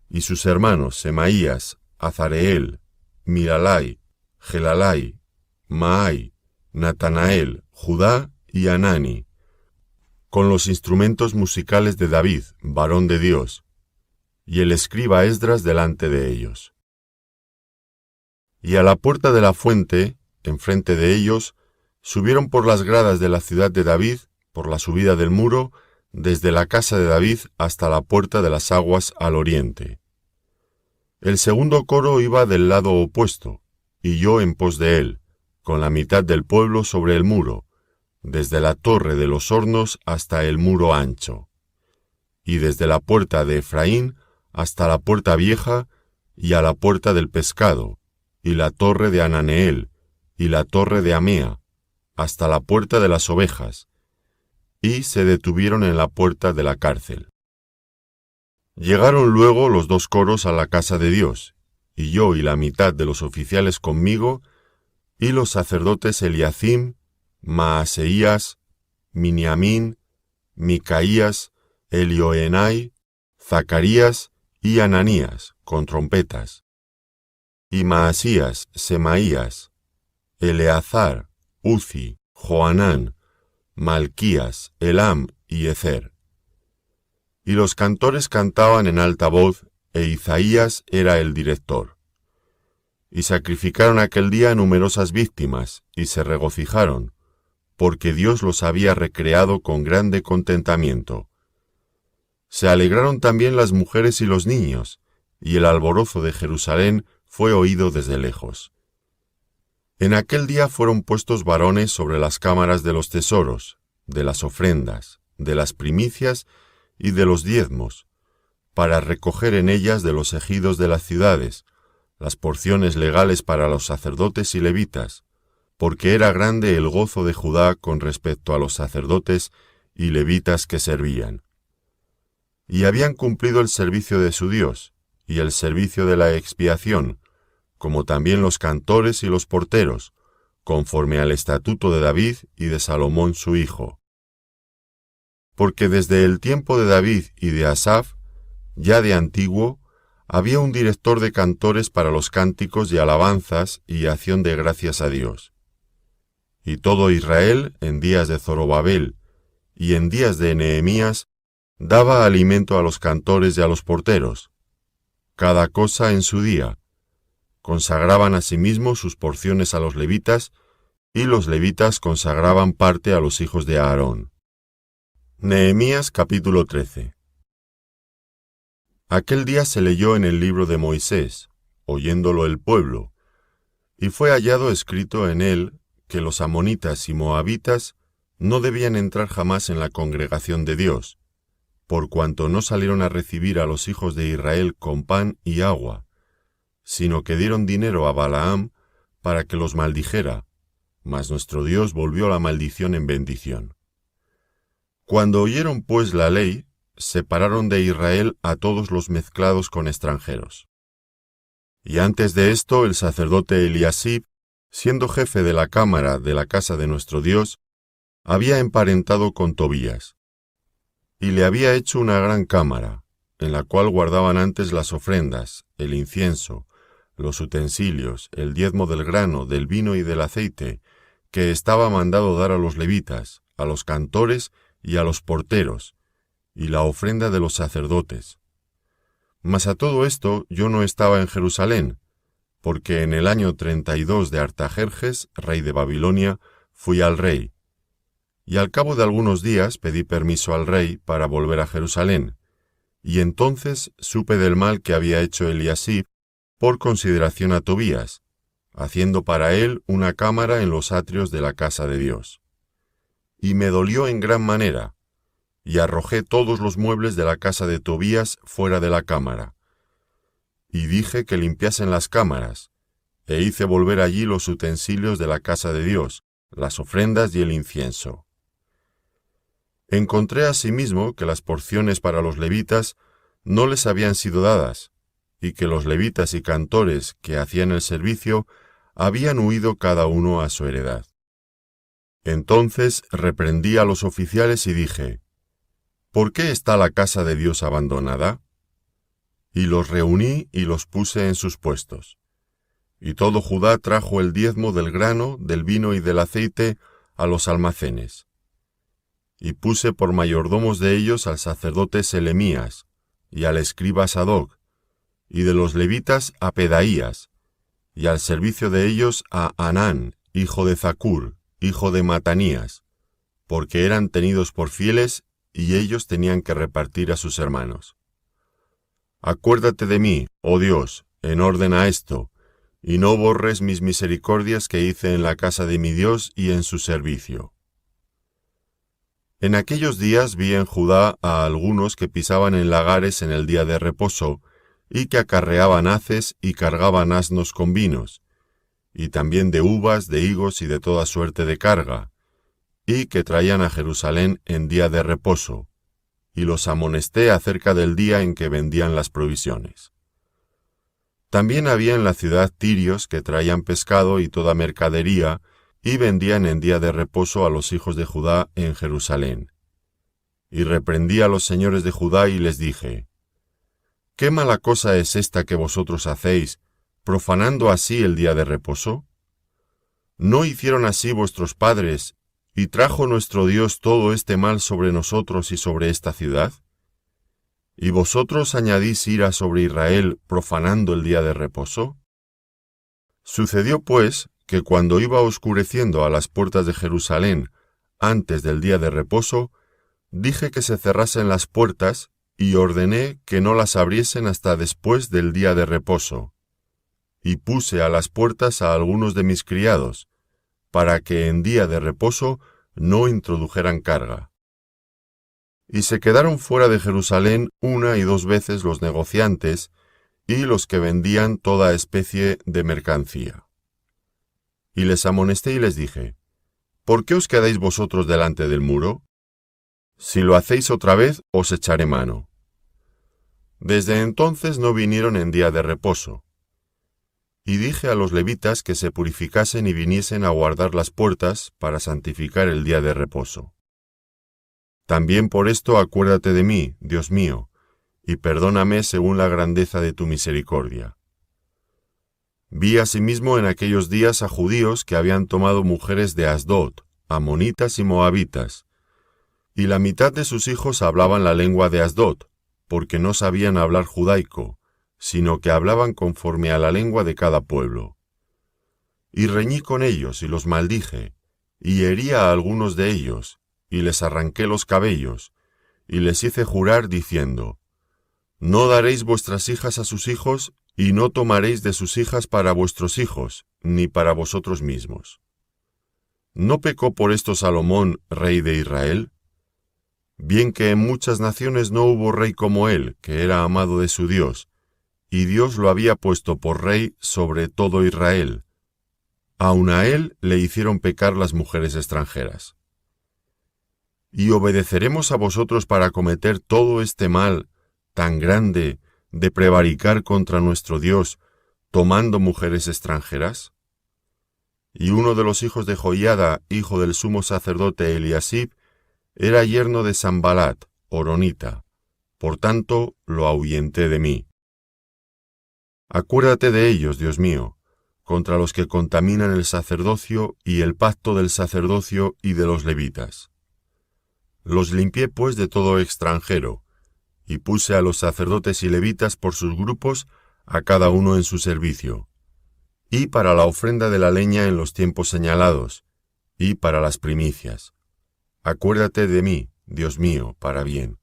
y sus hermanos Semaías, Azareel, Milalai, Gelalai, Maai, Natanael, Judá y Anani, con los instrumentos musicales de David, varón de Dios, y el escriba Esdras delante de ellos. Y a la puerta de la fuente, enfrente de ellos, subieron por las gradas de la ciudad de David, por la subida del muro, desde la casa de David hasta la puerta de las aguas al oriente. El segundo coro iba del lado opuesto, y yo en pos de él, con la mitad del pueblo sobre el muro, desde la torre de los hornos hasta el muro ancho, y desde la puerta de Efraín hasta la puerta vieja y a la puerta del pescado, y la torre de Ananeel, y la torre de Amea, hasta la puerta de las ovejas, y se detuvieron en la puerta de la cárcel. Llegaron luego los 2 coros a la casa de Dios, y yo y la mitad de los oficiales conmigo, y los sacerdotes Eliacim, Maaseías, Miniamín, Micaías, Elioenai, Zacarías y Ananías, con trompetas, y Maasías, Semaías, Eleazar, Uzi, Joanán, Malquías, Elam y Ezer. Y los cantores cantaban en alta voz, e Isaías era el director. Y sacrificaron aquel día numerosas víctimas, y se regocijaron, porque Dios los había recreado con grande contentamiento. Se alegraron también las mujeres y los niños, y el alborozo de Jerusalén fue oído desde lejos. En aquel día fueron puestos varones sobre las cámaras de los tesoros, de las ofrendas, de las primicias y de los diezmos, para recoger en ellas de los ejidos de las ciudades las porciones legales para los sacerdotes y levitas, porque era grande el gozo de Judá con respecto a los sacerdotes y levitas que servían. Y habían cumplido el servicio de su Dios, y el servicio de la expiación, como también los cantores y los porteros, conforme al estatuto de David y de Salomón su hijo. Porque desde el tiempo de David y de Asaf, ya de antiguo, había un director de cantores para los cánticos y alabanzas y acción de gracias a Dios. Y todo Israel, en días de Zorobabel y en días de Nehemías, daba alimento a los cantores y a los porteros, cada cosa en su día. Consagraban asimismo sus porciones a los levitas, y los levitas consagraban parte a los hijos de Aarón. Nehemías capítulo 13. Aquel día se leyó en el libro de Moisés, oyéndolo el pueblo, y fue hallado escrito en él que los amonitas y moabitas no debían entrar jamás en la congregación de Dios, por cuanto no salieron a recibir a los hijos de Israel con pan y agua, sino que dieron dinero a Balaam para que los maldijera, mas nuestro Dios volvió la maldición en bendición. Cuando oyeron pues la ley, separaron de Israel a todos los mezclados con extranjeros. Y antes de esto el sacerdote Eliasib, siendo jefe de la cámara de la casa de nuestro Dios, había emparentado con Tobías, y le había hecho una gran cámara, en la cual guardaban antes las ofrendas, el incienso, los utensilios, el diezmo del grano, del vino y del aceite, que estaba mandado dar a los levitas, a los cantores y a los porteros, y la ofrenda de los sacerdotes. Mas a todo esto yo no estaba en Jerusalén, porque en el año 32 de Artajerjes, rey de Babilonia, fui al rey. Y al cabo de algunos días pedí permiso al rey para volver a Jerusalén, y entonces supe del mal que había hecho Eliasib, por consideración a Tobías, haciendo para él una cámara en los atrios de la casa de Dios. Y me dolió en gran manera, y arrojé todos los muebles de la casa de Tobías fuera de la cámara. Y dije que limpiasen las cámaras, e hice volver allí los utensilios de la casa de Dios, las ofrendas y el incienso. Encontré asimismo que las porciones para los levitas no les habían sido dadas, y que los levitas y cantores que hacían el servicio habían huido cada uno a su heredad. Entonces reprendí a los oficiales y dije, ¿por qué está la casa de Dios abandonada? Y los reuní y los puse en sus puestos. Y todo Judá trajo el diezmo del grano, del vino y del aceite a los almacenes. Y puse por mayordomos de ellos al sacerdote Selemías, y al escriba Sadoc, y de los levitas a Pedaías, y al servicio de ellos a Hanán, hijo de Zacur, hijo de Matanías, porque eran tenidos por fieles, y ellos tenían que repartir a sus hermanos. Acuérdate de mí, oh Dios, en orden a esto, y no borres mis misericordias que hice en la casa de mi Dios y en su servicio. En aquellos días vi en Judá a algunos que pisaban en lagares en el día de reposo, y que acarreaban haces y cargaban asnos con vinos, y también de uvas, de higos y de toda suerte de carga, y que traían a Jerusalén en día de reposo, y los amonesté acerca del día en que vendían las provisiones. También había en la ciudad tirios que traían pescado y toda mercadería, y vendían en día de reposo a los hijos de Judá en Jerusalén. Y reprendí a los señores de Judá y les dije, ¿qué mala cosa es esta que vosotros hacéis, profanando así el día de reposo? ¿No hicieron así vuestros padres, y trajo nuestro Dios todo este mal sobre nosotros y sobre esta ciudad? ¿Y vosotros añadís ira sobre Israel, profanando el día de reposo? Sucedió, pues, que cuando iba oscureciendo a las puertas de Jerusalén, antes del día de reposo, dije que se cerrasen las puertas, y ordené que no las abriesen hasta después del día de reposo. Y puse a las puertas a algunos de mis criados, para que en día de reposo no introdujeran carga. Y se quedaron fuera de Jerusalén 1 y 2 veces los negociantes y los que vendían toda especie de mercancía. Y les amonesté y les dije, ¿por qué os quedáis vosotros delante del muro? Si lo hacéis otra vez, os echaré mano. Desde entonces no vinieron en día de reposo. Y dije a los levitas que se purificasen y viniesen a guardar las puertas para santificar el día de reposo. También por esto acuérdate de mí, Dios mío, y perdóname según la grandeza de tu misericordia. Vi asimismo en aquellos días a judíos que habían tomado mujeres de Asdod, amonitas y moabitas, y la mitad de sus hijos hablaban la lengua de Asdod, porque no sabían hablar judaico, sino que hablaban conforme a la lengua de cada pueblo. Y reñí con ellos y los maldije, y herí a algunos de ellos, y les arranqué los cabellos, y les hice jurar diciendo, no daréis vuestras hijas a sus hijos, y no tomaréis de sus hijas para vuestros hijos, ni para vosotros mismos. ¿No pecó por esto Salomón, rey de Israel? Bien que en muchas naciones no hubo rey como él, que era amado de su Dios, y Dios lo había puesto por rey sobre todo Israel. Aun a él le hicieron pecar las mujeres extranjeras. ¿Y obedeceremos a vosotros para cometer todo este mal tan grande de prevaricar contra nuestro Dios, tomando mujeres extranjeras? Y uno de los hijos de Joiada, hijo del sumo sacerdote Eliasib, era yerno de Sanbalat, horonita, por tanto lo ahuyenté de mí. Acuérdate de ellos, Dios mío, contra los que contaminan el sacerdocio y el pacto del sacerdocio y de los levitas. Los limpié pues de todo extranjero, y puse a los sacerdotes y levitas por sus grupos, a cada uno en su servicio, y para la ofrenda de la leña en los tiempos señalados, y para las primicias. Acuérdate de mí, Dios mío, para bien.